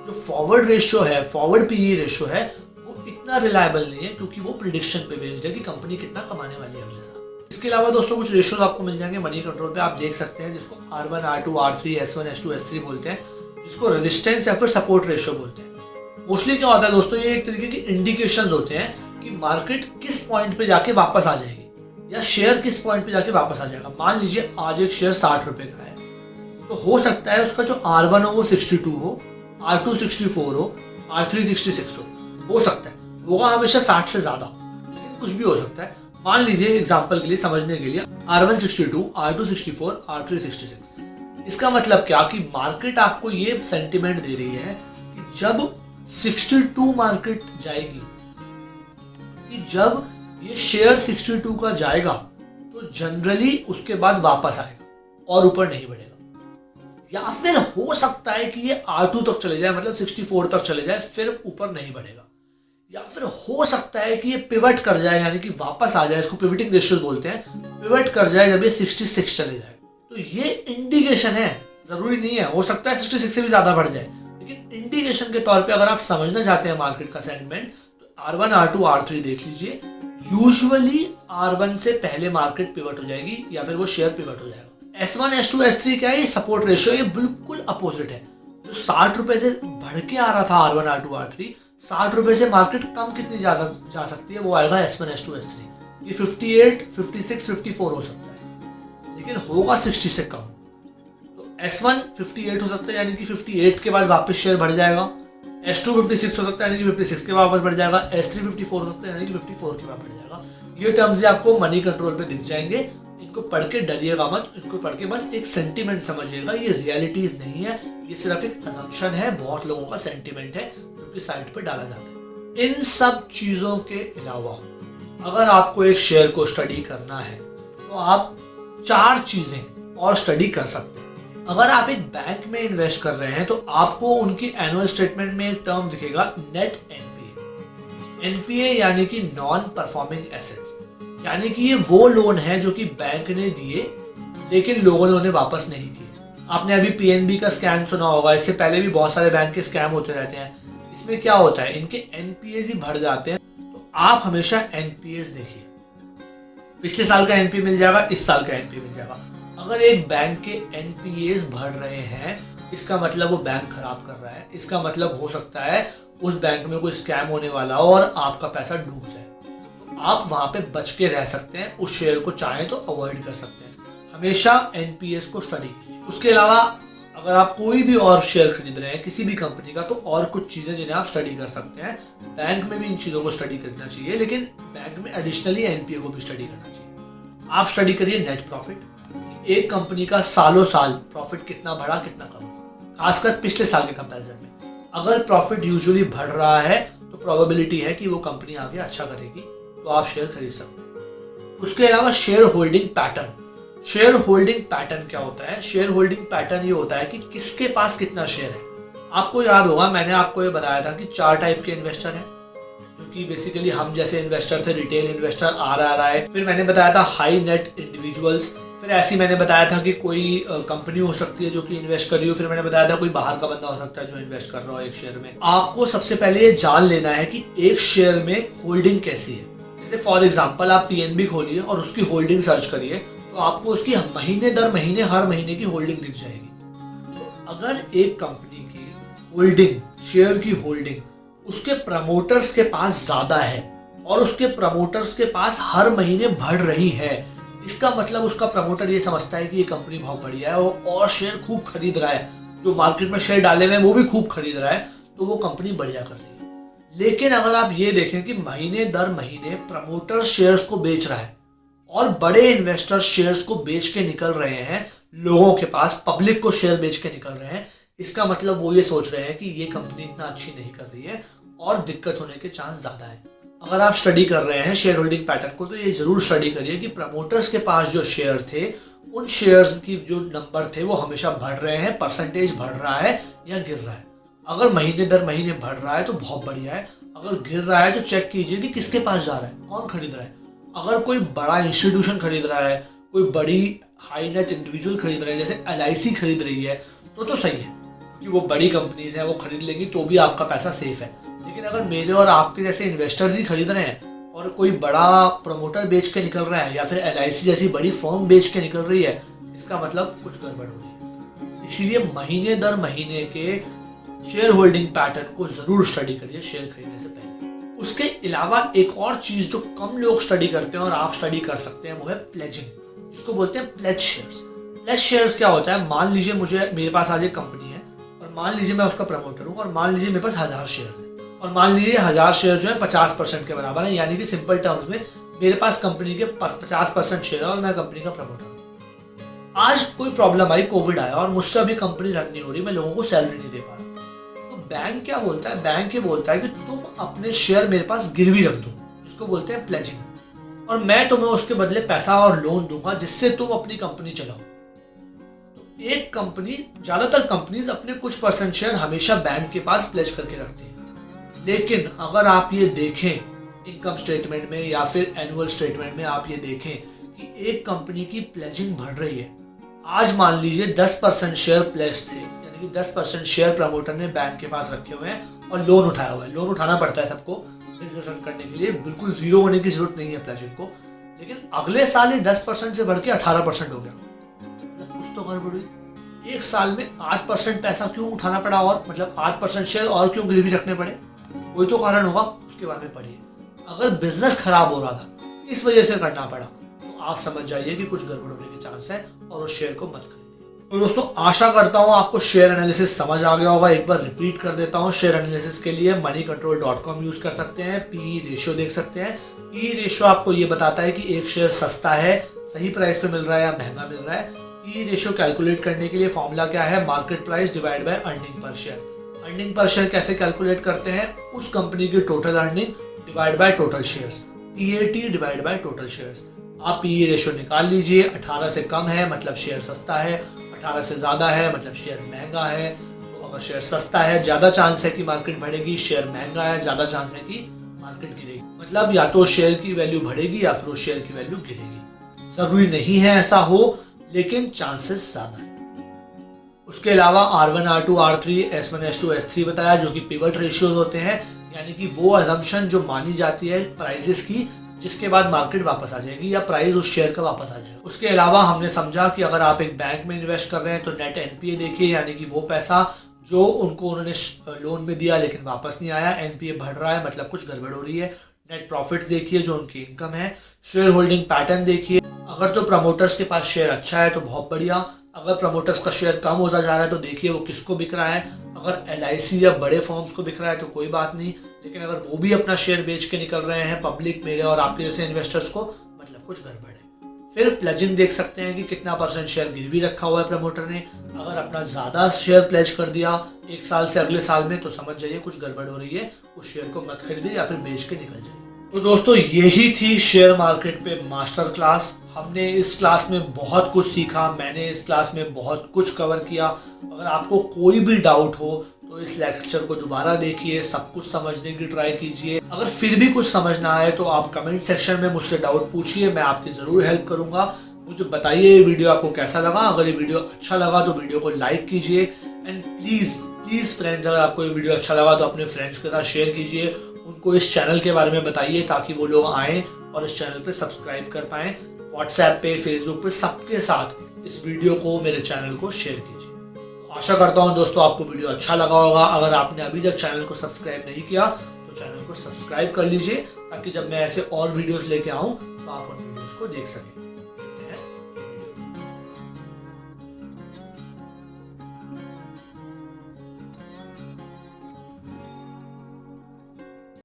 जो फॉरवर्ड रेशियो है, फॉरवर्ड पीई रेशियो है, वो इतना रिलायबल नहीं है, क्योंकि वो प्रिडिक्शन पे बेस्ड है कि कंपनी कितना कमाने वाली है अगले साल। इसके अलावा दोस्तों कुछ रेशियोज आपको मिल जाएंगे मनी कंट्रोल पे, आप देख सकते हैं, जिसको R1, R2, R3, S1, S2, S3 बोलते हैं, जिसको रेजिस्टेंस या फिर सपोर्ट रेशियो बोलते हैं। मोस्टली क्या होता है दोस्तों, ये एक तरीके की इंडिकेशंस होते हैं कि मार्केट किस पॉइंट पे जाके वापस आ जाएगी या शेयर किस पॉइंट पे जाके वापस आ जाएगा। मान लीजिए आज एक शेयर 60 रुपए का है, तो हो सकता है उसका जो R1 हो वो 62 हो, R2 64 हो, R3 66 हो सकता है, होगा हमेशा 60 से ज्यादा, लेकिन कुछ भी हो सकता है। मान लीजिए एग्जांपल के लिए, समझने के लिए, R1 62, R2 64, R3 66। इसका मतलब क्या कि मार्केट आपको ये सेंटिमेंट दे रही है कि जब 62 मार्केट जाएगी, कि जब ये शेयर 62 का जाएगा तो जनरली उसके बाद वापस आएगा और ऊपर नहीं बढ़ेगा। या फिर हो सकता है कि ये R2 तक चले जाए, मतलब 64 तक चले जाए, फिर ऊपर नहीं बढ़ेगा। या फिर हो सकता है कि ये पिवट कर जाए, यानी कि वापस आ जाए, इसको पिवटिंग रेशियो बोलते हैं, पिवट कर जाए जब ये 66 चले जाए। तो ये इंडिकेशन है, जरूरी नहीं है, हो सकता है 66 से भी ज्यादा बढ़ जाए, लेकिन इंडिकेशन के तौर पे अगर आप समझना चाहते हैं मार्केट का सेंटिमेंट, तो R1, R2, R3 देख लीजिए। यूजुअली R1 से पहले मार्केट पिवट हो जाएगी या फिर वो शेयर पिवट हो जाएगा। S1, S2, S3 क्या है? ये सपोर्ट रेशियो, ये बिल्कुल अपोजिट है। जो 60 रुपए से बढ़ के आ रहा था R1 R2 R3, 60 रुपए से मार्केट कम कितनी जा सकती है, वो आएगा S1 S2 S3। ये 58 56 54 हो सकता है, लेकिन होगा 60 से कम। तो S1 58 हो सकता है, यानी कि 58 के बाद वापस शेयर बढ़ जाएगा। S2 56 हो सकता है, यानी कि 56 के बाद वापस बढ़ जाएगा। S3 54 हो सकता है, यानी कि 54 के बाद बढ़ जाएगा। ये टर्म्स आपको मनी कंट्रोल पे दिख जाएंगे। इनको पढ़ के डरिएगा मत, इसको पढ़ के बस एक सेंटीमेंट समझिएगा। ये रियलिटीज नहीं है, ये सिर्फ एक असम्पशन है, बहुत लोगों का सेंटीमेंट है जो कि साइट पे डाला जाता है। इन सब चीज़ों के अलावा अगर आपको एक शेयर को स्टडी करना है तो आप 4 चीज़ें और स्टडी कर सकते हैं। अगर आप एक बैंक में इन्वेस्ट कर रहे हैं तो आपको उनकी एनुअल स्टेटमेंट में एक टर्म दिखेगा नेट एनपीए। एनपीए यानी कि नॉन परफॉर्मिंग एसेट्स, यानी कि ये वो लोन है जो कि बैंक ने दिए लेकिन लोगों ने उन्हें वापस नहीं किए। आपने अभी पीएनबी का स्कैम सुना होगा, इससे पहले भी बहुत सारे बैंक के स्कैम होते रहते हैं। इसमें क्या होता है, इनके एनपीएस ही भर जाते हैं। तो आप हमेशा एनपीएस देखिए, पिछले साल का एनपीए मिल जाएगा, इस साल का एनपीए मिल जाएगा। अगर एक बैंक के एनपीएस बढ़ रहे हैं, इसका मतलब वो बैंक खराब कर रहा है। इसका मतलब हो सकता है उस बैंक में कोई स्कैम होने वाला हो और आपका पैसा डूब जाए। तो आप वहां पे बच के रह सकते हैं, उस शेयर को चाहें तो अवॉइड कर सकते हैं। हमेशा एनपीएस को स्टडी कीजिए। उसके अलावा अगर आप कोई भी और शेयर खरीद रहे हैं किसी भी कंपनी का, तो और कुछ चीज़ें जिन्हें आप स्टडी कर सकते हैं। बैंक में भी इन चीज़ों को स्टडी करना चाहिए, लेकिन बैंक में एडिशनली एनपीए को भी स्टडी करना चाहिए। आप स्टडी करिए नेट प्रॉफिट, एक कंपनी का सालों साल प्रॉफिट कितना बढ़ा कितना कम, खासकर पिछले साल के कंपैरिजन में। अगर प्रॉफिट यूजुअली बढ़ रहा है तो प्रोबेबिलिटी है कि वो कंपनी आगे अच्छा करेगी, तो आप शेयर खरीद सकते हैं। उसके अलावा share holding pattern. Share holding pattern क्या होता है? शेयर होल्डिंग पैटर्न ये होता है कि किसके पास कितना शेयर है। आपको याद होगा, मैंने आपको ये बताया था कि 4 टाइप के इन्वेस्टर हैं, जो कि बेसिकली हम जैसे इन्वेस्टर थे, रिटेल इन्वेस्टर, आरआरआई। फिर मैंने बताया था हाई नेट इंडिविजुअल्स। फिर ऐसे ही मैंने बताया था कि कोई कंपनी हो सकती है जो कि इन्वेस्ट कर रही हो। फिर मैंने बताया था कोई बाहर का बंदा हो सकता है जो इन्वेस्ट कर रहा हो एक शेयर में। आपको सबसे पहले ये जान लेना है कि एक शेयर में होल्डिंग कैसी है। जैसे फॉर एग्जांपल आप पीएनबी खोलिए और उसकी होल्डिंग सर्च करिए, तो आपको उसकी महीने दर महीने हर महीने की होल्डिंग दिख जाएगी। तो अगर एक कंपनी की होल्डिंग, शेयर की होल्डिंग उसके प्रमोटर्स के पास ज्यादा है और उसके प्रमोटर्स के पास हर महीने बढ़ रही है, इसका मतलब उसका प्रमोटर ये समझता है कि ये कंपनी बहुत बढ़िया है और शेयर खूब खरीद रहा है, जो मार्केट में शेयर डाले हुए हैं वो भी खूब खरीद रहा है, तो वो कंपनी बढ़िया कर रही है। लेकिन अगर आप ये देखें कि महीने दर महीने प्रमोटर शेयर्स को बेच रहा है और बड़े इन्वेस्टर शेयर्स को बेच के निकल रहे हैं, लोगों के पास, पब्लिक को शेयर बेच के निकल रहे हैं, इसका मतलब वो ये सोच रहे हैं कि ये कंपनी इतना अच्छी नहीं कर रही है और दिक्कत होने के चांस ज्यादा है। अगर आप स्टडी कर रहे हैं शेयर होल्डिंग पैटर्न को, तो ये जरूर स्टडी करिए कि प्रमोटर्स के पास जो शेयर थे, उन शेयर्स की जो नंबर थे वो हमेशा बढ़ रहे हैं, परसेंटेज बढ़ रहा है या गिर रहा है। अगर महीने दर महीने बढ़ रहा है तो बहुत बढ़िया है, अगर गिर रहा है तो चेक कीजिए कि किसके पास जा रहा है, कौन खरीद रहा है। अगर कोई बड़ा इंस्टीट्यूशन खरीद रहा है, कोई बड़ी हाई नेट इंडिविजुअल खरीद रहे हैं, जैसे एलआईसी खरीद रही है, तो सही है, क्योंकि वो बड़ी कंपनीज हैं, वो खरीद लेंगी तो भी आपका पैसा सेफ है। लेकिन अगर मेरे और आपके जैसे इन्वेस्टर्स ही खरीद रहे हैं और कोई बड़ा प्रमोटर बेच के निकल रहा है या फिर एलआईसी जैसी बड़ी फर्म बेच के निकल रही है, इसका मतलब कुछ गड़बड़ हो रही है। इसीलिए महीने दर महीने के शेयर होल्डिंग पैटर्न को जरूर स्टडी करिए शेयर खरीदने से पहले। उसके अलावा एक और चीज जो कम लोग स्टडी करते हैं और आप स्टडी कर सकते हैं, वो है प्लेजिंग, जिसको बोलते हैं प्लेज शेयर्स। प्लेज शेयर्स क्या होता है? मान लीजिए मेरे पास आज एक कंपनी है और मान लीजिए मैं उसका प्रमोटर हूँ और मान लीजिए मेरे पास 1000 शेयर है और मान लीजिए 1000 शेयर जो है 50% के बराबर है, यानी कि सिंपल टर्म्स में मेरे पास कंपनी के 50% शेयर है और मैं कंपनी का प्रमोटर हूँ। आज कोई प्रॉब्लम आई, कोविड आया और मुझसे अभी कंपनी रन नहीं हो रही, मैं लोगों को सैलरी नहीं दे पा रहा, तो बैंक क्या बोलता है? बैंक ये बोलता है कि तुम अपने शेयर मेरे पास गिरवी रख दो, जिसको बोलते हैं प्लेजिंग, और मैं तुम्हें उसके बदले पैसा और लोन दूंगा जिससे तुम अपनी कंपनी चलाओ। तो एक कंपनी, ज्यादातर कंपनीज अपने कुछ परसेंट शेयर हमेशा बैंक के पास प्लेज करके रखती है। लेकिन अगर आप ये देखें इनकम स्टेटमेंट में या फिर एनुअल स्टेटमेंट में, आप ये देखें कि एक कंपनी की प्लेजिंग बढ़ रही है। आज मान लीजिए 10% शेयर प्लेज थे, यानी कि 10% शेयर प्रमोटर ने बैंक के पास रखे हुए हैं और लोन उठाया हुआ है। लोन उठाना पड़ता है सबको बिजनेस रन करने के लिए, बिल्कुल जीरो होने की जरूरत नहीं है प्लेजिंग को। लेकिन अगले साल ये 10% से बढ़ के 18% हो गया, मतलब कुछ तो गड़बड़ हुई। एक साल में 8% पैसा क्यों उठाना पड़ा, और मतलब 8% शेयर और क्यों गिरवी रखने पड़े? कोई तो कारण होगा, उसके बारे में पढ़िए। अगर बिजनेस खराब हो रहा था इस वजह से करना पड़ा, तो आप समझ जाइए कि कुछ गड़बड़ होने के चांस है और उस शेयर को मत खरीदिए। तो दोस्तों आशा करता हूँ आपको शेयर एनालिसिस समझ आ गया होगा। एक बार रिपीट कर देता हूँ, शेयर एनालिसिस के लिए moneycontrol.com यूज कर सकते हैं, पीई रेशियो देख सकते हैं। पीई रेशियो आपको ये बताता है कि एक शेयर सस्ता है, सही प्राइस पे मिल रहा है या महंगा मिल रहा है। पीई रेशियो कैलकुलेट करने के लिए फॉर्मूला क्या है, market price divide by earning per share. Earning per share कैसे कैलकुलेट करते हैं, उस कंपनी की total earning divide by total shares, PAT divide by total shares. आप पीई रेशियो निकाल लीजिए, 18 से कम है मतलब शेयर सस्ता है, 18 से ज़्यादा है मतलब शेयर महंगा है। तो अगर शेयर सस्ता है ज़्यादा चांस है कि मार्केट बढ़ेगी, शेयर महंगा है ज़्यादा चांस है कि मार्केट गिरेगी। मतलब या तो शेयर की वैल्यू बढ़ेगी या फिर उस शेयर की वैल्यू गिरेगी। ज़रूरी नहीं है ऐसा हो, लेकिन चांसेस ज़्यादा है। उसके अलावा R1, R2, R3, S1, S2, S3 बताया, जो कि पिवट रेशियोज होते हैं, यानी कि वो अजम्पशन जो मानी जाती है प्राइजेस की, जिसके बाद मार्केट वापस आ जाएगी या प्राइस उस शेयर का वापस आ जाएगा। उसके अलावा हमने समझा कि अगर आप एक बैंक में इन्वेस्ट कर रहे हैं तो नेट एनपीए देखिए, यानी कि वो पैसा जो उन्होंने लोन में दिया लेकिन वापस नहीं आया, एनपीए बढ़ रहा है मतलब कुछ गड़बड़ हो रही है। नेट प्रॉफिट्स देखिए जो उनकी इनकम है। शेयर होल्डिंग पैटर्न देखिए, अगर तो प्रमोटर्स के पास शेयर अच्छा है तो बहुत बढ़िया, अगर प्रमोटर्स का शेयर कम होता जा रहा है तो देखिए वो किसको बिक रहा है। अगर एलआईसी या बड़े फर्म्स को बिक रहा है तो कोई बात नहीं, लेकिन अगर वो भी अपना शेयर बेच के निकल रहे हैं पब्लिक, मेरे और आपके जैसे इन्वेस्टर्स को, मतलब कुछ गड़बड़ है। फिर प्लेजिंग देख सकते हैं कि कितना % शेयर गिरवी रखा हुआ है प्रमोटर ने। अगर अपना ज़्यादा शेयर प्लेज कर दिया एक साल से अगले साल में, तो समझ जाइए कुछ गड़बड़ हो रही है, उस शेयर को मत खरीदिए या फिर बेच के निकल जाइए। तो दोस्तों यही थी शेयर मार्केट पे मास्टर क्लास। हमने इस क्लास में बहुत कुछ सीखा, मैंने इस क्लास में बहुत कुछ कवर किया। अगर आपको कोई भी डाउट हो तो इस लेक्चर को दोबारा देखिए, सब कुछ समझने की ट्राई कीजिए। अगर फिर भी कुछ समझ ना आए तो आप कमेंट सेक्शन में मुझसे डाउट पूछिए, मैं आपकी ज़रूर हेल्प करूंगा। मुझे बताइए ये वीडियो आपको कैसा लगा। अगर ये वीडियो अच्छा लगा तो वीडियो को लाइक कीजिए, एंड प्लीज़ फ्रेंड्स, अगर आपको ये वीडियो अच्छा लगा तो अपने फ्रेंड्स के साथ शेयर कीजिए, उनको इस चैनल के बारे में बताइए ताकि वो लोग आएँ और इस चैनल पे सब्सक्राइब कर पाएँ। व्हाट्सएप पे, फेसबुक पे, सबके साथ इस वीडियो को, मेरे चैनल को शेयर कीजिए। आशा करता हूँ दोस्तों आपको वीडियो अच्छा लगा होगा। अगर आपने अभी तक चैनल को सब्सक्राइब नहीं किया तो चैनल को सब्सक्राइब कर लीजिए, ताकि जब मैं ऐसे और वीडियोस लेके आऊँ तो आप उन वीडियोस को देख सकें।